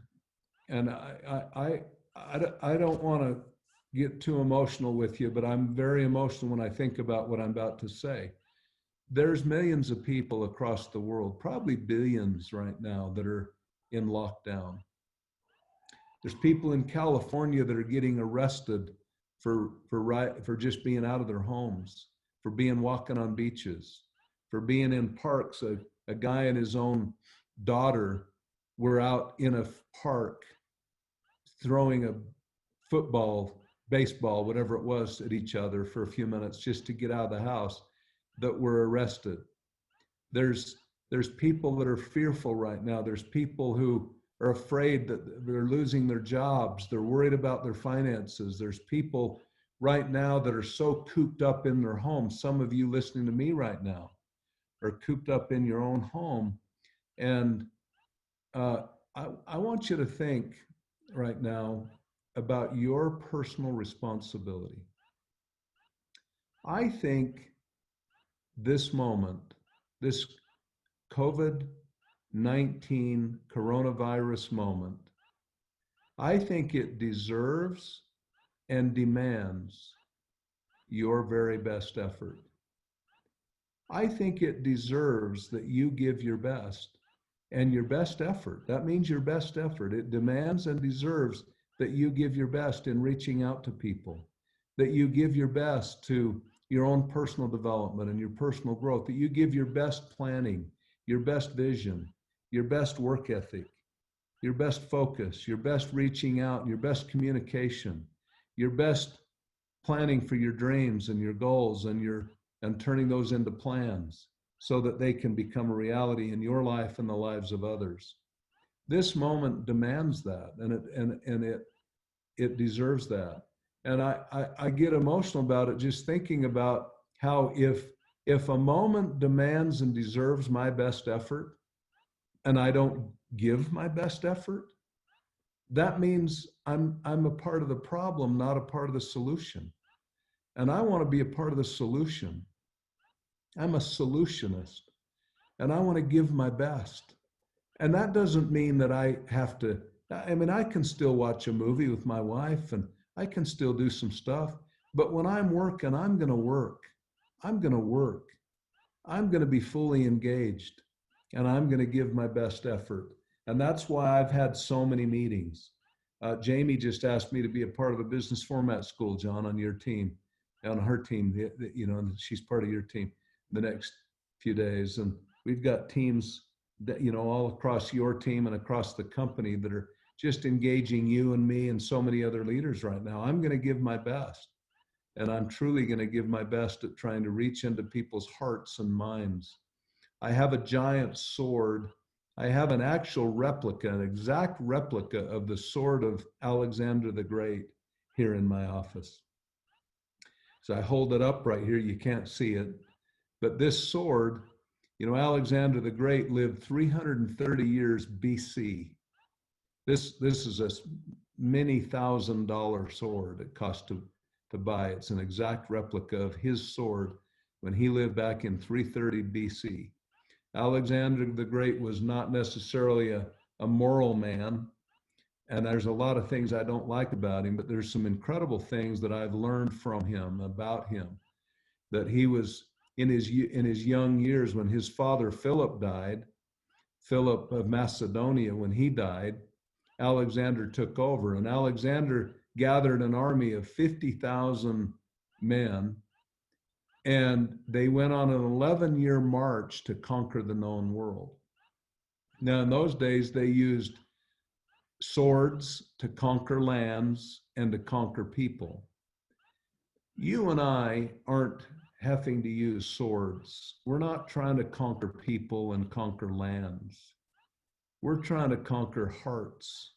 and I don't want to get too emotional with you, but I'm very emotional when I think about what I'm about to say. There's millions of people across the world, probably billions right now, that are in lockdown. There's people in California that are getting arrested for just being out of their homes, for being walking on beaches, for being in parks. A guy and his own daughter were out in a park throwing a football, baseball, whatever it was, at each other for a few minutes just to get out of the house, that were arrested. There's people that are fearful right now. There's people who are afraid that they're losing their jobs. They're worried about their finances. There's people right now that are so cooped up in their homes. Some of you listening to me right now are cooped up in your own home. And I want you to think right now about your personal responsibility. I think this moment, this COVID-19 coronavirus moment, I think it deserves and demands your very best effort. I think it deserves that you give your best, and your best effort. That means your best effort. It demands and deserves that you give your best in reaching out to people, that you give your best to your own personal development and your personal growth, that you give your best planning, your best vision, your best work ethic, your best focus, your best reaching out, your best communication, your best planning for your dreams and your goals and turning those into plans so that they can become a reality in your life and the lives of others. This moment demands that, and it deserves that. And I get emotional about it just thinking about how if a moment demands and deserves my best effort and I don't give my best effort, that means I'm a part of the problem, not a part of the solution. And I want to be a part of the solution. I'm a solutionist, and I want to give my best. And that doesn't mean that I have to, I mean, I can still watch a movie with my wife and I can still do some stuff, but when I'm working, I'm going to work. I'm going to work. I'm going to be fully engaged, and I'm going to give my best effort. And that's why I've had so many meetings. Jamie just asked me to be a part of a business format school, John, on your team, on her team, you know, and she's part of your team the next few days. And We've got teams that, you know, all across your team and across the company that are just engaging you and me and so many other leaders right now. I'm going to give my best. And I'm truly going to give my best at trying to reach into people's hearts and minds. I have a giant sword. I have an actual replica, an exact replica of the sword of Alexander the Great here in my office. So I hold it up right here. You can't see it. But this sword, you know, Alexander the Great lived 330 years BC. This is a many $1,000 sword it cost to buy. It's an exact replica of his sword when he lived back in 330 BC. Alexander the Great was not necessarily a moral man, and there's a lot of things I don't like about him, but there's some incredible things that I've learned from him, about him, that he was in his young years when his father Philip died, Philip of Macedonia, when he died, Alexander took over, and Alexander gathered an army of 50,000 men, and they went on an 11-year march to conquer the known world. Now, in those days, they used swords to conquer lands and to conquer people. You and I aren't having to use swords. We're not trying to conquer people and conquer lands. We're trying to conquer hearts.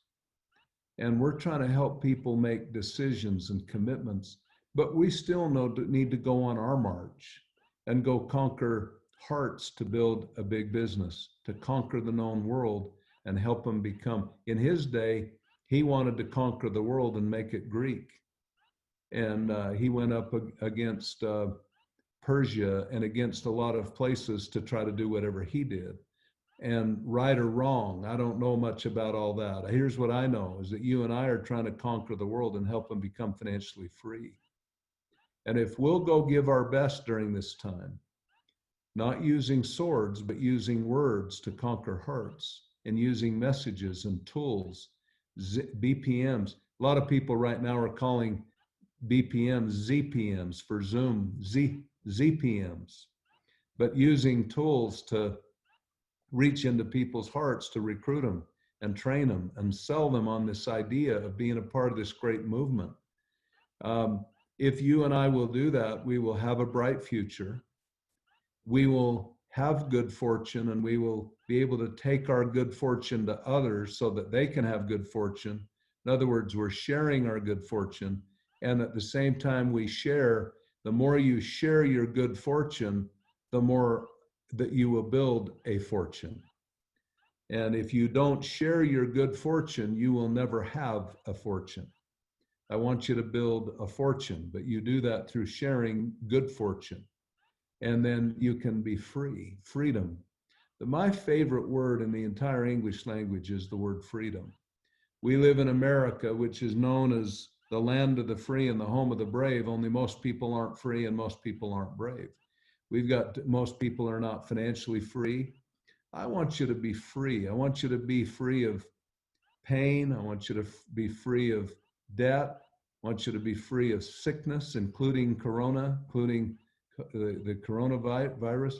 And we're trying to help people make decisions and commitments, but we still need to go on our march and go conquer hearts to build a big business, to conquer the known world and help them become. In his day, he wanted to conquer the world and make it Greek. And he went up against Persia and against a lot of places to try to do whatever he did. And right or wrong, I don't know much about all that. Here's what I know is that you and I are trying to conquer the world and help them become financially free. And if we'll go give our best during this time, not using swords, but using words to conquer hearts and using messages and tools, BPMs. A lot of people right now are calling BPMs ZPMs for Zoom, ZPMs, but using tools to reach into people's hearts, to recruit them and train them and sell them on this idea of being a part of this great movement. If you and I will do that, we will have a bright future. We will have good fortune, and we will be able to take our good fortune to others so that they can have good fortune. In other words, we're sharing our good fortune. And at the same time we share, the more you share your good fortune, the more that you will build a fortune. And if you don't share your good fortune, you will never have a fortune. I want you to build a fortune, but you do that through sharing good fortune. And then you can be free, freedom. My favorite word in the entire English language is the word freedom. We live in America, which is known as the land of the free and the home of the brave, only most people aren't free and most people aren't brave. We've got, most people are not financially free. I want you to be free. I want you to be free of pain. I want you to be free of debt. I want you to be free of sickness, including corona, including the coronavirus.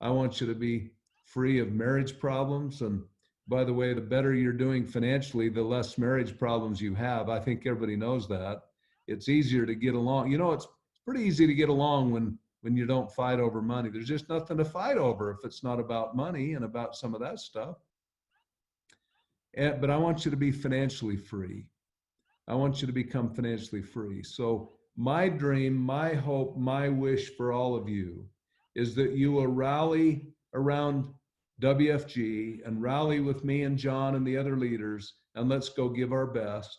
I want you to be free of marriage problems. And by the way, the better you're doing financially, the less marriage problems you have. I think everybody knows that. It's easier to get along. You know, it's pretty easy to get along when you don't fight over money. There's just nothing to fight over if it's not about money and about some of that stuff. But I want you to be financially free. I want you to become financially free. So my dream, my hope, my wish for all of you is that you will rally around WFG and rally with me and John and the other leaders, and let's go give our best.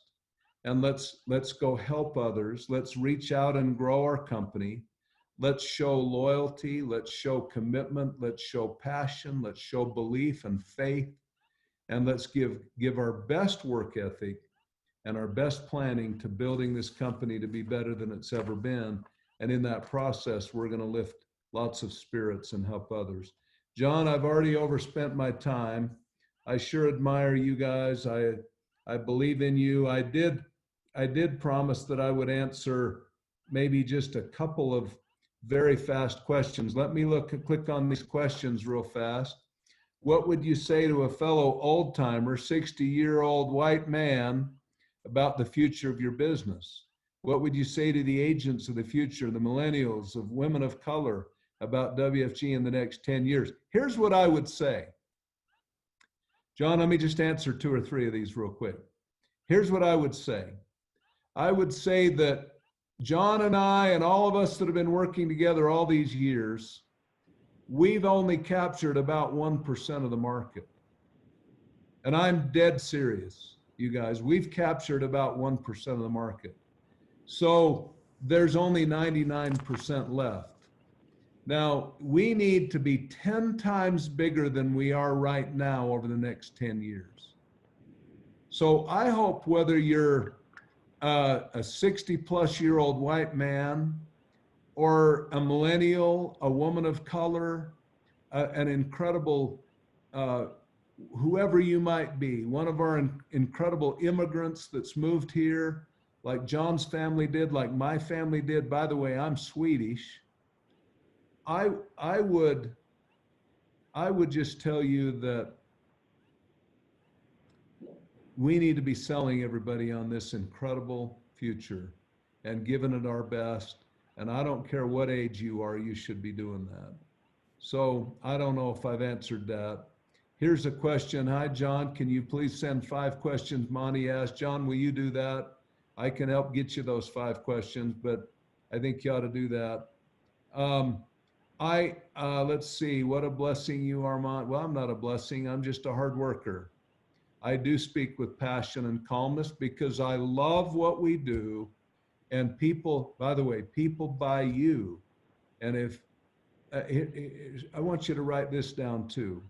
And let's go help others. Let's reach out and grow our company. Let's show loyalty. Let's show commitment. Let's show passion. Let's show belief and faith. And let's give our best work ethic and our best planning to building this company to be better than it's ever been. And in that process, we're going to lift lots of spirits and help others. John, I've already overspent my time. I sure admire you guys. I believe in you. I did promise that I would answer maybe just a couple of very fast questions. Let me click on these questions real fast. What would you say to a fellow old timer, 60-year-old white man, about the future of your business? What would you say to the agents of the future, the millennials, of women of color, about WFG in the next 10 years? Here's what I would say. John, let me just answer 2 or 3 of these real quick. Here's what I would say. I would say that John and I and all of us that have been working together all these years, we've only captured about 1% of the market. And I'm dead serious, you guys. We've captured about 1% of the market. So there's only 99% left. Now, we need to be 10 times bigger than we are right now over the next 10 years. So I hope whether you're a 60-plus-year-old white man or a millennial, a woman of color, an incredible, whoever you might be, one of our incredible immigrants that's moved here, like John's family did, like my family did. By the way, I'm Swedish. I would just tell you that we need to be selling everybody on this incredible future and giving it our best. And I don't care what age you are, you should be doing that. So I don't know if I've answered that. Here's a question. Hi, John. Can you please send 5 questions Monty asked? John, will you do that? I can help get you those 5 questions, but I think you ought to do that. Let's see, what a blessing you are, Monty. Well, I'm not a blessing. I'm just a hard worker. I do speak with passion and calmness because I love what we do. And people, by the way, people buy you. And if, I want you to write this down too.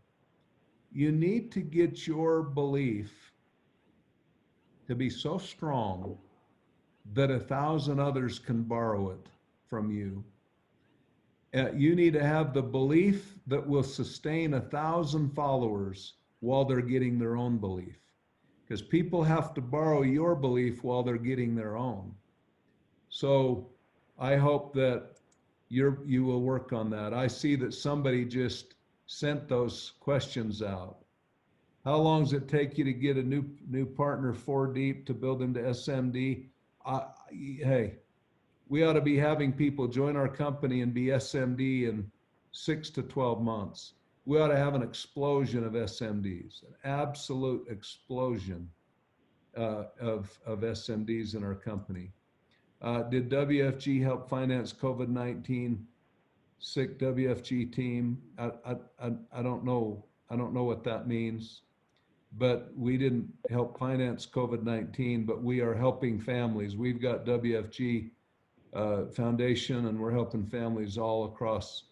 You need to get your belief to be so strong that 1,000 others can borrow it from you. You need to have the belief that will sustain 1,000 followers while they're getting their own belief. Because people have to borrow your belief while they're getting their own. So I hope that you will work on that. I see that somebody just sent those questions out. How long does it take you to get a new partner 4 deep to build into SMD? Hey, we ought to be having people join our company and be SMD in 6 to 12 months. We ought to have an explosion of SMDs, an absolute explosion of SMDs in our company. Did WFG help finance COVID-19? Sick WFG team. I don't know. I don't know what that means. But we didn't help finance COVID-19, but we are helping families. We've got WFG Foundation, and we're helping families all across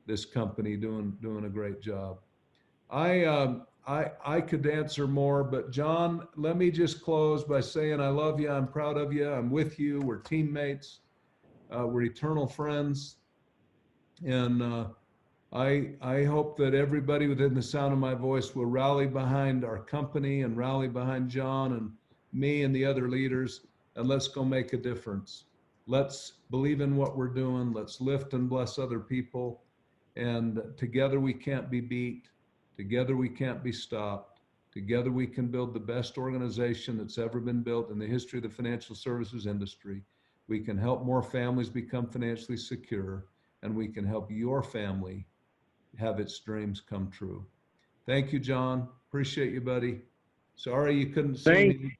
this company doing a great job. I could answer more, but John, let me just close by saying I love you. I'm proud of you. I'm with you. We're teammates. We're eternal friends. And I hope that everybody within the sound of my voice will rally behind our company and rally behind John and me and the other leaders, and let's go make a difference. Let's believe in what we're doing. Let's lift and bless other people. And together we can't be beat. Together we can't be stopped. Together we can build the best organization that's ever been built in the history of the financial services industry. We can help more families become financially secure, and we can help your family have its dreams come true. Thank you, John. Appreciate you, buddy. Sorry you couldn't see me.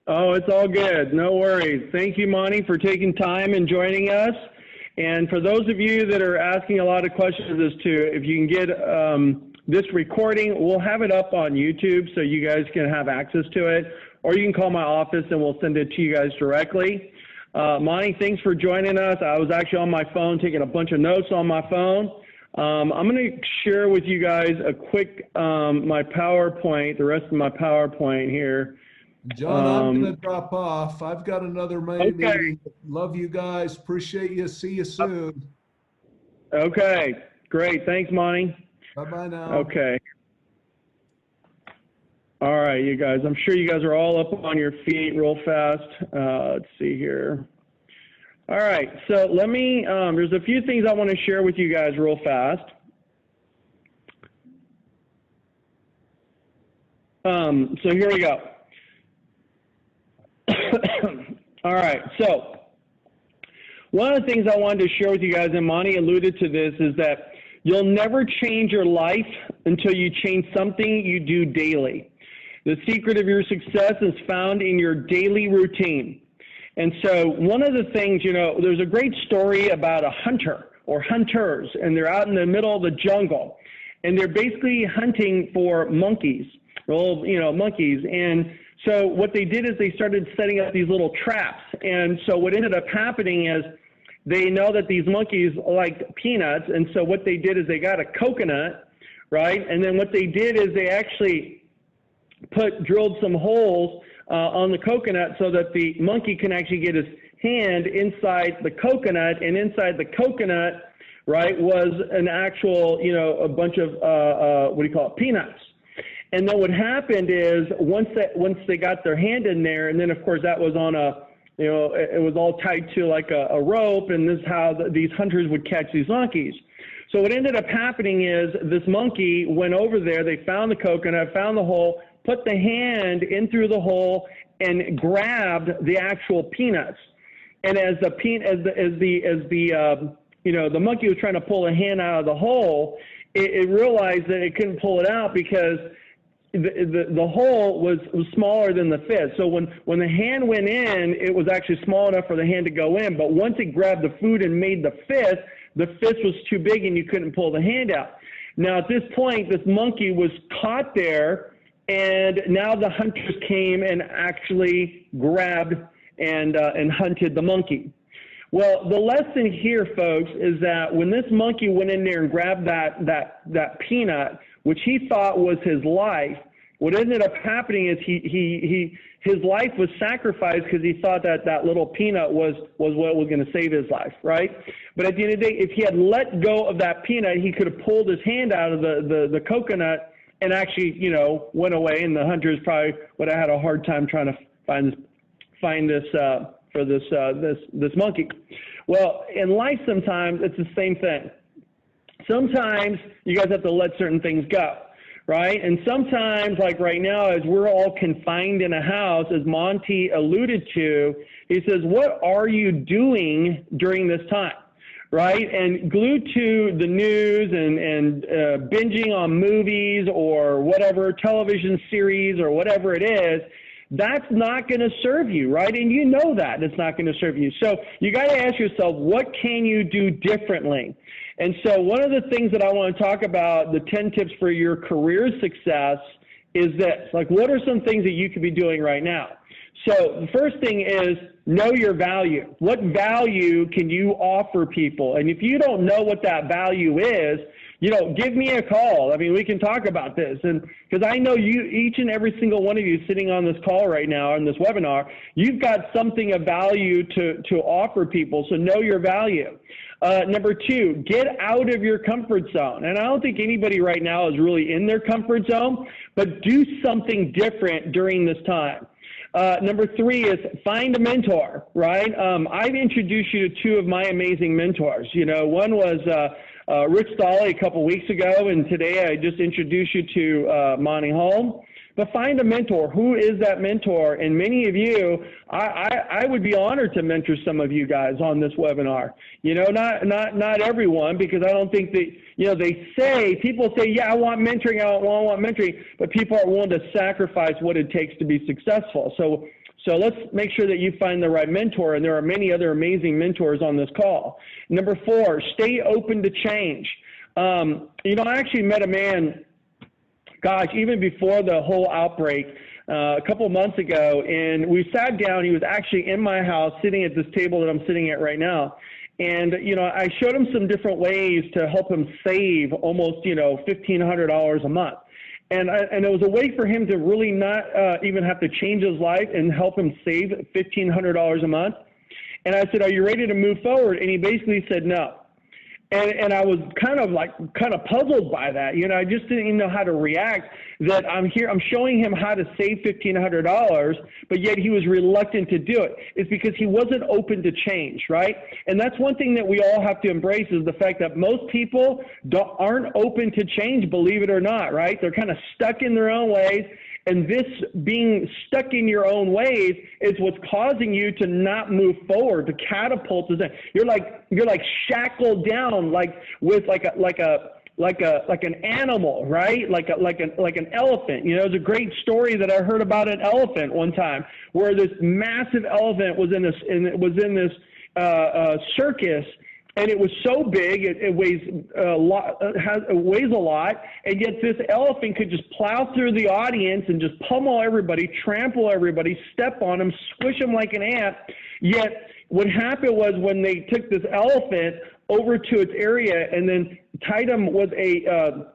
Oh, it's all good. No worries. Thank you, Monty, for taking time and joining us. And for those of you that are asking a lot of questions as to if you can get this recording, we'll have it up on YouTube so you guys can have access to it, or you can call my office and we'll send it to you guys directly. Monty, thanks for joining us. I was actually on my phone taking a bunch of notes on my phone. I'm going to share with you guys a quick, my PowerPoint, the rest of my PowerPoint here. John, I'm going to drop off. I've got another meeting. Love you guys. Appreciate you. See you soon. Okay, great. Thanks, Monty. Bye-bye now. Okay. All right, you guys. I'm sure you guys are all up on your feet real fast. Let's see here. All right, so let me, there's a few things I want to share with you guys real fast. So here we go. All right, so one of the things I wanted to share with you guys, and Monty alluded to this, is that you'll never change your life until you change something you do daily. The secret of your success is found in your daily routine. And so one of the things, you know, there's a great story about a hunter or hunters, and they're out in the middle of the jungle, and they're basically hunting for monkeys, little, you know, monkeys. And so what they did is they started setting up these little traps. And so what ended up happening is they know that these monkeys like peanuts, and so what they did is they got a coconut, right? And then what they did is they actually drilled some holes on the coconut so that the monkey can actually get his hand inside the coconut, and inside the coconut, right, was an actual, you know, a bunch of, what do you call it, peanuts. And then what happened is once they got their hand in there, and then of course that was on a, you know, it was all tied to like a rope, and this is how these hunters would catch these monkeys. So what ended up happening is this monkey went over there, they found the coconut, found the hole, put the hand in through the hole, and grabbed the actual peanuts. And as the you know, the monkey was trying to pull a hand out of the hole, it realized that it couldn't pull it out because the hole was smaller than the fist. So when the hand went in, it was actually small enough for the hand to go in. But once it grabbed the food and made the fist was too big and you couldn't pull the hand out. Now at this point, this monkey was caught there, and now the hunters came and actually grabbed and hunted the monkey. Well, the lesson here, folks, is that when this monkey went in there and grabbed that peanut, which he thought was his life, what ended up happening is his life was sacrificed because he thought that little peanut was what was going to save his life, right? But at the end of the day, if he had let go of that peanut, he could have pulled his hand out of the coconut and actually, you know, went away, and the hunters probably would have had a hard time trying to find this monkey. Well, in life sometimes it's the same thing. Sometimes you guys have to let certain things go, right? And sometimes, like right now, as we're all confined in a house, as Monty alluded to, he says, what are you doing during this time? Right? And glued to the news and binging on movies or whatever, television series or whatever it is, that's not going to serve you, right? And you know that it's not going to serve you. So you got to ask yourself, what can you do differently? And so one of the things that I want to talk about, the 10 tips for your career success, is this. Like, what are some things that you could be doing right now? So the first thing is know your value. What value can you offer people? And if you don't know what that value is, you know, give me a call. I mean, we can talk about this. And because I know you, each and every single one of you sitting on this call right now, on this webinar, you've got something of value to offer people. So know your value. Number two, get out of your comfort zone. And I don't think anybody right now is really in their comfort zone, but do something different during this time. Number three is find a mentor, right? I've introduced you to two of my amazing mentors. You know, one was Rich Stolle a couple weeks ago, and today I just introduced you to Monty Holm. But find a mentor. Who is that mentor? And many of you, I would be honored to mentor some of you guys on this webinar. You know, not everyone, because I don't think that, you know, people say, yeah, I want mentoring, I want mentoring, but people are willing to sacrifice what it takes to be successful. So let's make sure that you find the right mentor, and there are many other amazing mentors on this call. Number four, stay open to change. You know, I actually met a man, gosh, even before the whole outbreak, a couple of months ago, and we sat down. He was actually in my house sitting at this table that I'm sitting at right now. And, you know, I showed him some different ways to help him save almost, you know, $1,500 a month. And it was a way for him to really not even have to change his life and help him save $1,500 a month. And I said, are you ready to move forward? And he basically said no. And I was kind of puzzled by that. You know, I just didn't even know how to react. that I'm showing him how to save $1,500, but yet he was reluctant to do it. It's because he wasn't open to change, right? And that's one thing that we all have to embrace, is the fact that most people aren't open to change, believe it or not, right? They're kind of stuck in their own ways. And this being stuck in your own ways is what's causing you to not move forward, to catapult. You're like shackled down, like with like an animal, right? Like an elephant. You know, there's a great story that I heard about an elephant one time, where this massive elephant was in this circus. And it was so big, it weighs a lot, weighs a lot, and yet this elephant could just plow through the audience and just pummel everybody, trample everybody, step on them, squish them like an ant. Yet what happened was, when they took this elephant over to its area and then tied him with a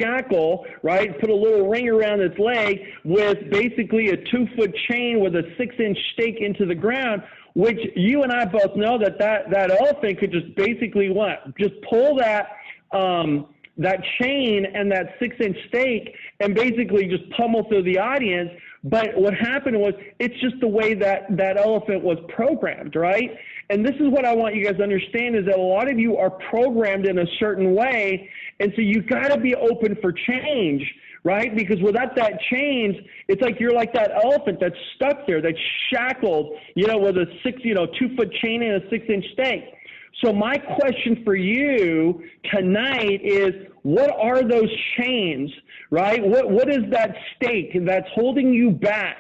shackle, right? Put a little ring around its leg with basically a 2-foot chain with a 6-inch stake into the ground, which you and I both know that elephant could just basically just pull that chain and that 6-inch stake and basically just pummel through the audience. But what happened was, it's just the way that elephant was programmed, right? And this is what I want you guys to understand, is that a lot of you are programmed in a certain way, and so you got to be open for change, right? Because without that change, it's like you're like that elephant that's stuck there, that's shackled, you know, with a 2-foot chain and a 6-inch stake. So my question for you tonight is, what are those chains, right? What is that stake that's holding you back?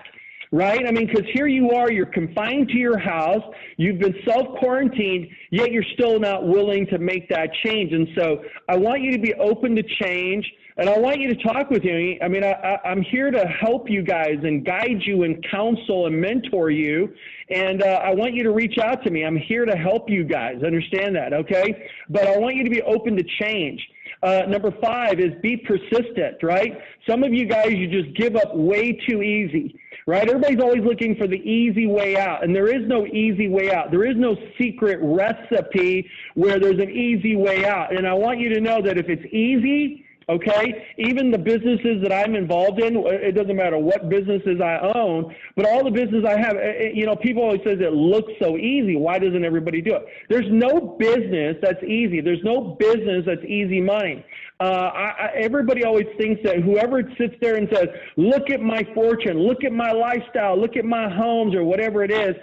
Right? I mean, because here you are, you're confined to your house, you've been self-quarantined, yet you're still not willing to make that change. And so I want you to be open to change, and I want you to talk with me. I mean, I'm here to help you guys and guide you and counsel and mentor you, and I want you to reach out to me. I'm here to help you guys. Understand that, okay? But I want you to be open to change. Number 5 is be persistent, right? Some of you guys, you just give up way too easy, right? Everybody's always looking for the easy way out, and there is no easy way out. There is no secret recipe where there's an easy way out. And I want you to know that if it's easy, okay, even the businesses that I'm involved in, it doesn't matter what businesses I own, but all the business I have, you know, people always say it looks so easy. Why doesn't everybody do it? There's no business that's easy. There's no business that's easy money. Everybody always thinks that whoever sits there and says, look at my fortune, look at my lifestyle, look at my homes, or whatever it is,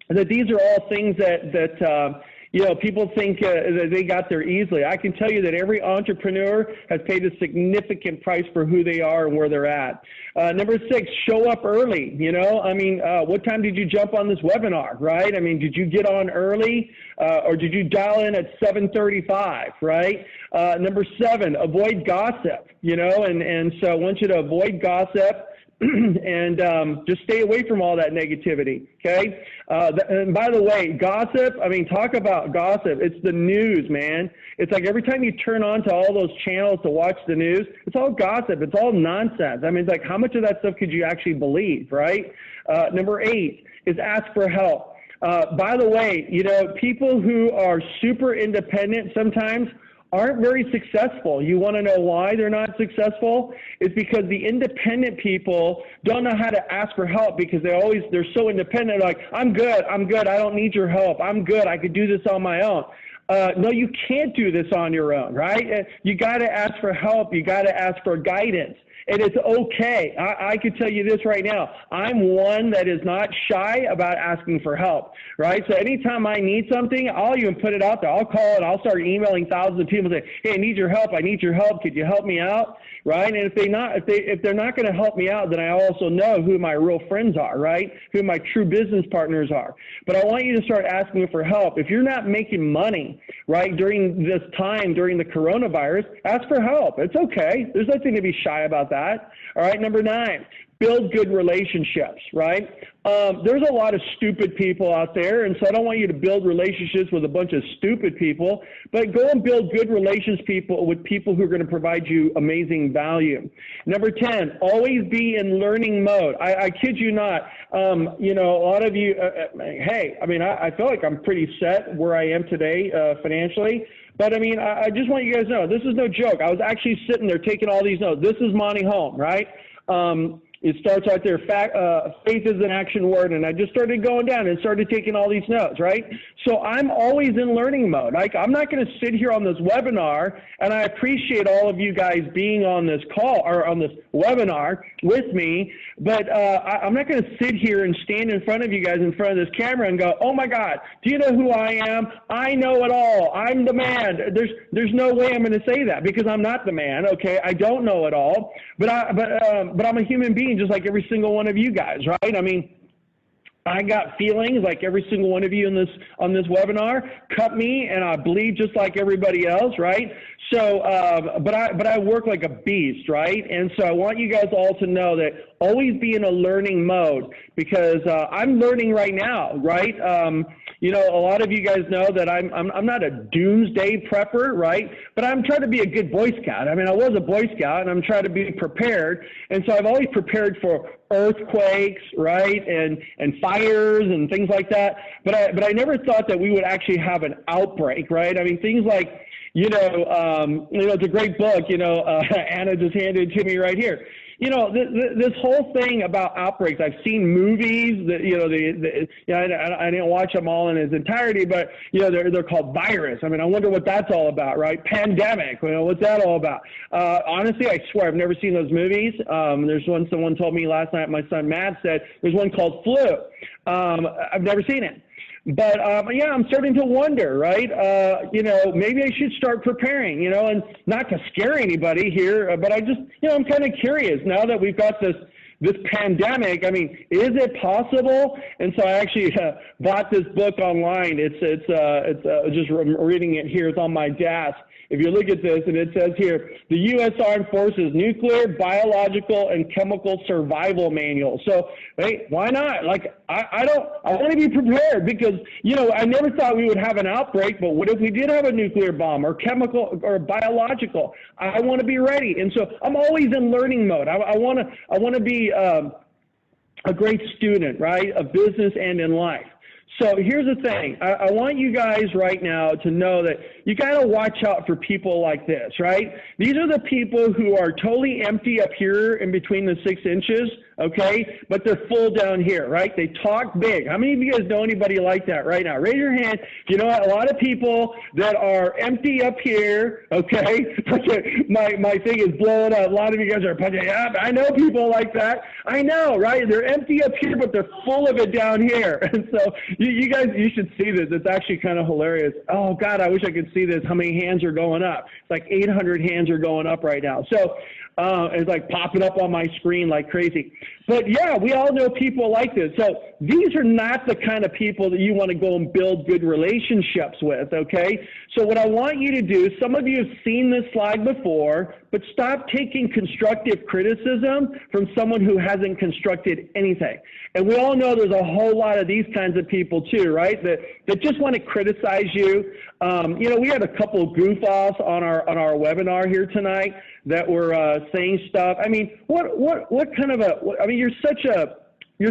that these are all things that you know, people think that they got there easily. I can tell you that every entrepreneur has paid a significant price for who they are and where they're at. Number 6, show up early. You know, I mean, what time did you jump on this webinar, right? I mean, did you get on early or did you dial in at 7:35, right? Number 7, avoid gossip, you know, and so I want you to avoid gossip. And just stay away from all that negativity, okay? And by the way, gossip, I mean, talk about gossip. It's the news, man. It's like every time you turn on to all those channels to watch the news, it's all gossip. It's all nonsense. I mean, it's like, how much of that stuff could you actually believe, right? Number 8 is ask for help. By the way, you know, people who are super independent sometimes aren't very successful. You want to know why they're not successful? It's because the independent people don't know how to ask for help, because they're so independent. Like, I'm good, I don't need your help, I'm good, I could do this on my own. No, you can't do this on your own, right? You got to ask for help. You got to ask for guidance. And it's okay. I can tell you this right now. I'm one that is not shy about asking for help, right? So anytime I need something, I'll even put it out there. I'll call and I'll start emailing thousands of people and say, hey, I need your help. I need your help. Could you help me out? Right? And if they're not going to help me out, then I also know who my real friends are, right? Who my true business partners are. But I want you to start asking for help. If you're not making money, right, during this time, during the coronavirus, ask for help. It's okay. There's nothing to be shy about that. All right. Number 9, build good relationships, right? There's a lot of stupid people out there, and so I don't want you to build relationships with a bunch of stupid people, but go and build good relations with people who are going to provide you amazing value. Number 10, always be in learning mode. I kid you not. You know, a lot of you, hey, I mean, I feel like I'm pretty set where I am today financially, But I mean, I just want you guys to know, this is no joke. I was actually sitting there taking all these notes. This is Monty Holm, right? It starts right there, faith is an action word, and I just started going down and started taking all these notes, right? So I'm always in learning mode. Like, I'm not going to sit here on this webinar, and I appreciate all of you guys being on this call or on this webinar with me, but I'm not going to sit here and stand in front of you guys in front of this camera and go, oh my God, do you know who I am? I know it all. I'm the man. There's no way I'm going to say that, because I'm not the man, okay? I don't know it all, but I'm a human being just like every single one of you guys, right? I mean, I got feelings like every single one of you on this webinar. Cut me and I bleed just like everybody else, right? So, but I work like a beast, right? And so I want you guys all to know that always be in a learning mode, because I'm learning right now, right? You know, a lot of you guys know that I'm not a doomsday prepper, right? But I'm trying to be a good Boy Scout. I mean, I was a Boy Scout, and I'm trying to be prepared. And so I've always prepared for earthquakes, right, and fires and things like that. But I never thought that we would actually have an outbreak, right? I mean, things like, you know, it's a great book. You know, Anna just handed it to me right here. You know, this whole thing about outbreaks, I've seen movies that, you know, I didn't watch them all in its entirety, but, you know, they're called virus. I mean, I wonder what that's all about, right? Pandemic, you know, what's that all about? Honestly, I swear I've never seen those movies. There's one, someone told me last night, my son Matt said, there's one called Flu. I've never seen it. But yeah, I'm starting to wonder, right? You know, maybe I should start preparing, you know, and not to scare anybody here, but I just, you know, I'm kind of curious now that we've got this pandemic. I mean, is it possible? And so I actually bought this book online. It's just reading it here. It's on my desk. If you look at this, and it says here, the U.S. Armed Forces Nuclear, Biological, and Chemical Survival Manual. So, hey, why not? Like, I want to be prepared, because, you know, I never thought we would have an outbreak, but what if we did have a nuclear bomb or chemical or biological? I want to be ready. And so I'm always in learning mode. I want to be a great student, right, of business and in life. So here's the thing. I want you guys right now to know that you got to watch out for people like this, right? These are the people who are totally empty up here in between the 6 inches, okay? But they're full down here, right? They talk big. How many of you guys know anybody like that right now? Raise your hand. You know what? A lot of people that are empty up here, okay? My thing is blowing up. A lot of you guys are punching up. I know people like that. I know, right? They're empty up here, but they're full of it down here. And so you guys, you should see this. It's actually kind of hilarious. Oh, God, I wish I could see this, how many hands are going up. It's like 800 hands are going up right now. So it's like popping up on my screen like crazy. But yeah, we all know people like this. So these are not the kind of people that you want to go and build good relationships with, okay? So what I want you to do, some of you have seen this slide before, but stop taking constructive criticism from someone who hasn't constructed anything. And we all know there's a whole lot of these kinds of people too, right? That just want to criticize you. You know, we had a couple of goof-offs on our webinar here tonight that were saying stuff. I mean, what kind of I mean, you're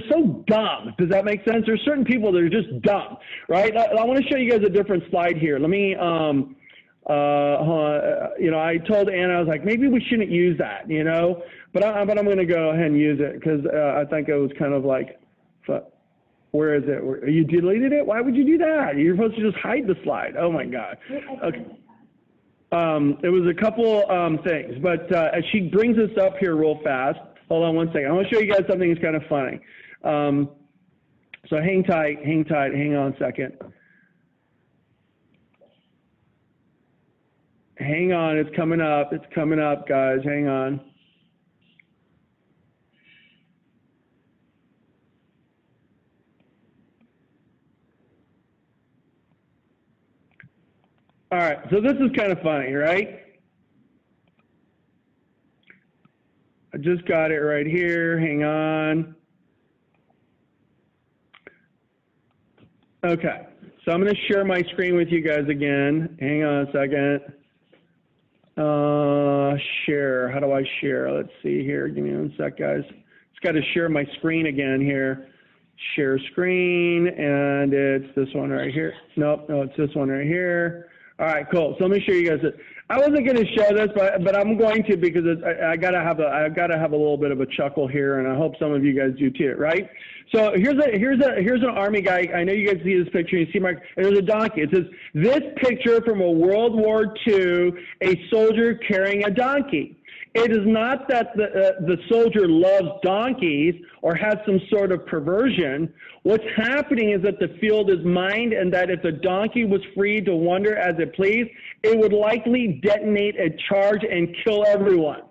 so dumb. Does that make sense? There's certain people that are just dumb, right? I want to show you guys a different slide here. Let me, you know, I told Anna, I was like, maybe we shouldn't use that, you know, but I'm going to go ahead and use it, because I think it was kind of like, where is it? You deleted it? Why would you do that? You're supposed to just hide the slide. Oh my God. Okay. It was a couple things, but as she brings us up here real fast, hold on one second. I want to show you guys something that's kind of funny. So hang tight, hang on a second. Hang on, it's coming up, guys, hang on. All right, so this is kind of funny, right? I just got it right here, hang on. Okay, so I'm going to share my screen with you guys again. Hang on a second. Share, how do I share? Let's see here, give me one sec, guys. Just got to share my screen again here. Share screen, and it's this one right here. Nope, no, it's this one right here. All right, cool. So let me show you guys this. I wasn't going to show this, but I'm going to because I gotta have a little bit of a chuckle here, and I hope some of you guys do too, right? So here's an army guy. I know you guys see this picture. You see there's a donkey. It says this picture from a World War II, a soldier carrying a donkey. It is not that the soldier loves donkeys or has some sort of perversion. What's happening is that the field is mined, and that if the donkey was free to wander as it pleased, it would likely detonate a charge and kill everyone.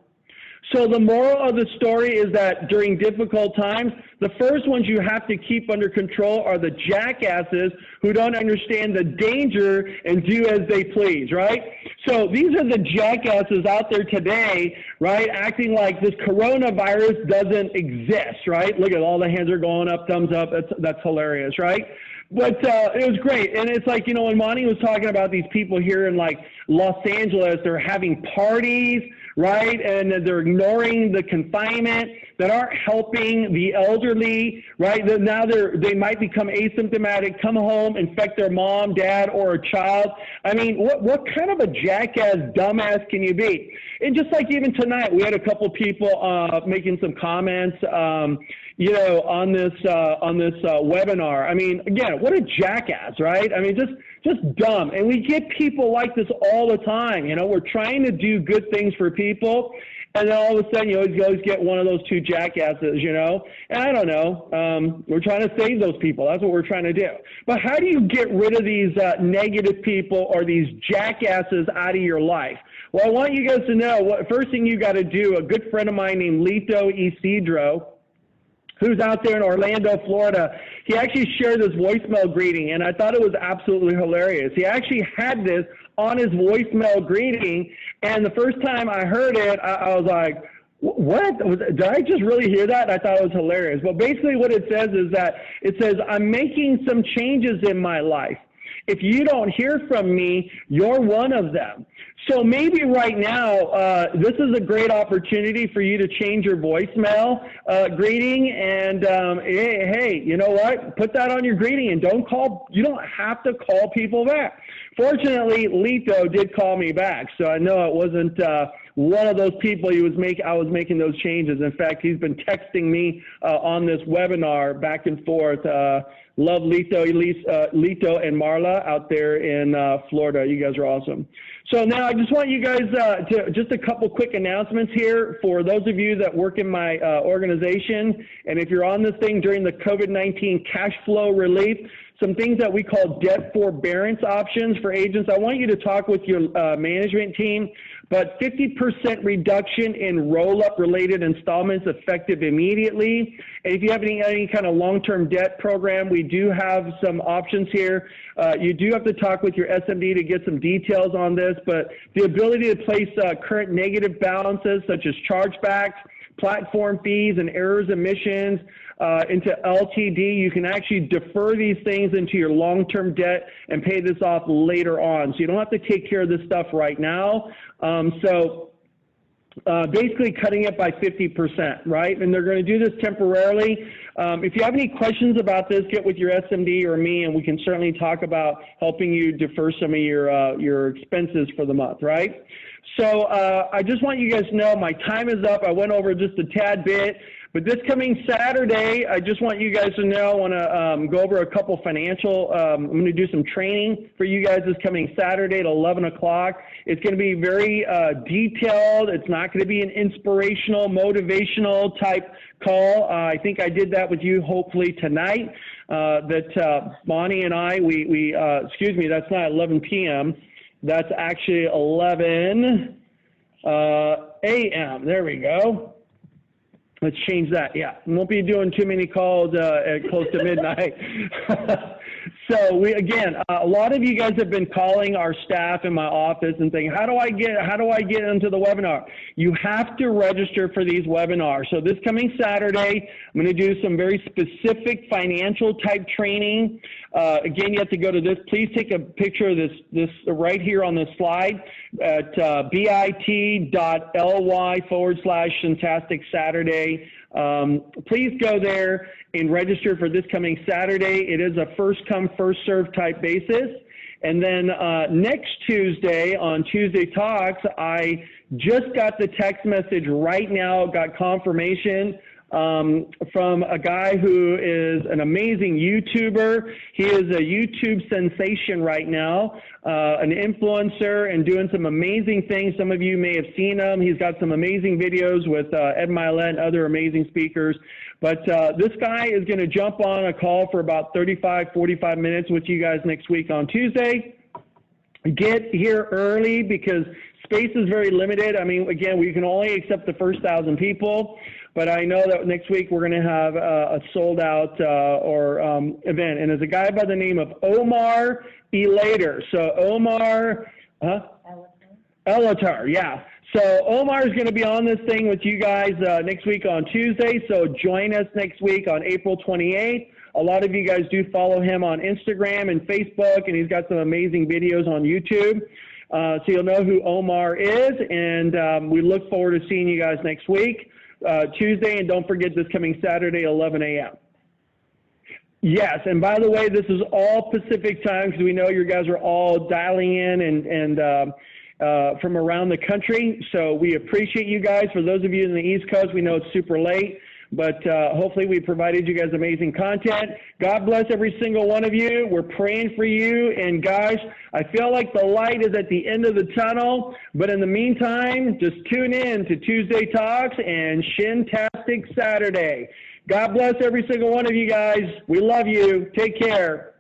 So the moral of the story is that during difficult times, the first ones you have to keep under control are the jackasses who don't understand the danger and do as they please, right? So these are the jackasses out there today, right, acting like this coronavirus doesn't exist, right? Look at all the hands are going up, thumbs up. That's hilarious, right? But it was great. And it's like, you know, when Monty was talking about these people here in like Los Angeles, they're having parties, right? And they're ignoring the confinement, that aren't helping the elderly, right? That now they might become asymptomatic, come home, infect their mom, dad, or a child. I mean, what kind of a jackass, dumbass can you be? And just like even tonight, we had a couple people making some comments, you know, on this webinar. I mean, again, what a jackass, right? I mean, just dumb. And we get people like this all the time. You know, we're trying to do good things for people, and then all of a sudden you always get one of those two jackasses, you know? And I don't know. We're trying to save those people. That's what we're trying to do. But how do you get rid of these negative people or these jackasses out of your life? Well, I want you guys to know, first thing you got to do, a good friend of mine named Lito Isidro, who's out there in Orlando, Florida, he actually shared this voicemail greeting, and I thought it was absolutely hilarious. He actually had this on his voicemail greeting, and the first time I heard it, I was like, what? Did I just really hear that? I thought it was hilarious. But basically what it says is that it says, I'm making some changes in my life. If you don't hear from me, you're one of them. So maybe right now, this is a great opportunity for you to change your voicemail greeting. And hey, you know what? Put that on your greeting and you don't have to call people back. Fortunately, Lito did call me back, so I know it wasn't one of those people I was making those changes. In fact, he's been texting me on this webinar back and forth. Love Lito and Marla out there in Florida. You guys are awesome. So now I just want you guys to just a couple quick announcements here for those of you that work in my organization. And if you're on this thing during the COVID-19 cash flow relief, some things that we call debt forbearance options for agents. I want you to talk with your management team, but 50% reduction in roll-up related installments effective immediately. And if you have any kind of long-term debt program, we do have some options here. You do have to talk with your SMD to get some details on this, but the ability to place current negative balances such as chargebacks, platform fees, and errors emissions into LTD. You can actually defer these things into your long-term debt and pay this off later on. So you don't have to take care of this stuff right now. Basically cutting it by 50%, right? And they're going to do this temporarily. If you have any questions about this, get with your SMD or me, and we can certainly talk about helping you defer some of your expenses for the month, right? So I just want you guys to know my time is up. I went over just a tad bit. But this coming Saturday, I just want you guys to know, I want to go over a couple financial, I'm going to do some training for you guys this coming Saturday at 11 o'clock. It's going to be very detailed. It's not going to be an inspirational, motivational type call. I think I did that with you hopefully tonight, that Monty and I, excuse me, that's not 11 p.m. That's actually 11 a.m. There we go. Let's change that. Yeah, we won't be doing too many calls at close to midnight. So again, a lot of you guys have been calling our staff in my office and saying, how do I get into the webinar? You have to register for these webinars. So this coming Saturday, I'm going to do some very specific financial type training. Again, you have to go to this. Please take a picture of this right here on the slide at bit.ly/Fantastic Saturday. Please go there and register for this coming Saturday. It is a first come, first served type basis. And then next Tuesday, on Tuesday Talks, I just got the text message right now, got confirmation from a guy who is an amazing YouTuber. He is a YouTube sensation right now, an influencer and doing some amazing things. Some of you may have seen him. He's got some amazing videos with Ed Milet and other amazing speakers. But this guy is going to jump on a call for about 35, 45 minutes with you guys next week on Tuesday. Get here early because space is very limited. I mean, again, we can only accept the first 1,000 people. But I know that next week we're going to have a sold-out event. And there's a guy by the name of Omar Elator. So Omar Elator, yeah. So Omar is going to be on this thing with you guys next week on Tuesday. So join us next week on April 28th. A lot of you guys do follow him on Instagram and Facebook, and he's got some amazing videos on YouTube. So you'll know who Omar is, and we look forward to seeing you guys next week, Tuesday, and don't forget this coming Saturday, 11 a.m. Yes, and by the way, this is all Pacific time because we know you guys are all dialing in and from around the country. So we appreciate you guys. For those of you in the East Coast, we know it's super late, but hopefully we provided you guys amazing content. God bless every single one of you. We're praying for you. And guys, I feel like the light is at the end of the tunnel. But in the meantime, just tune in to Tuesday Talks and Shin-tastic Saturday. God bless every single one of you guys. We love you. Take care.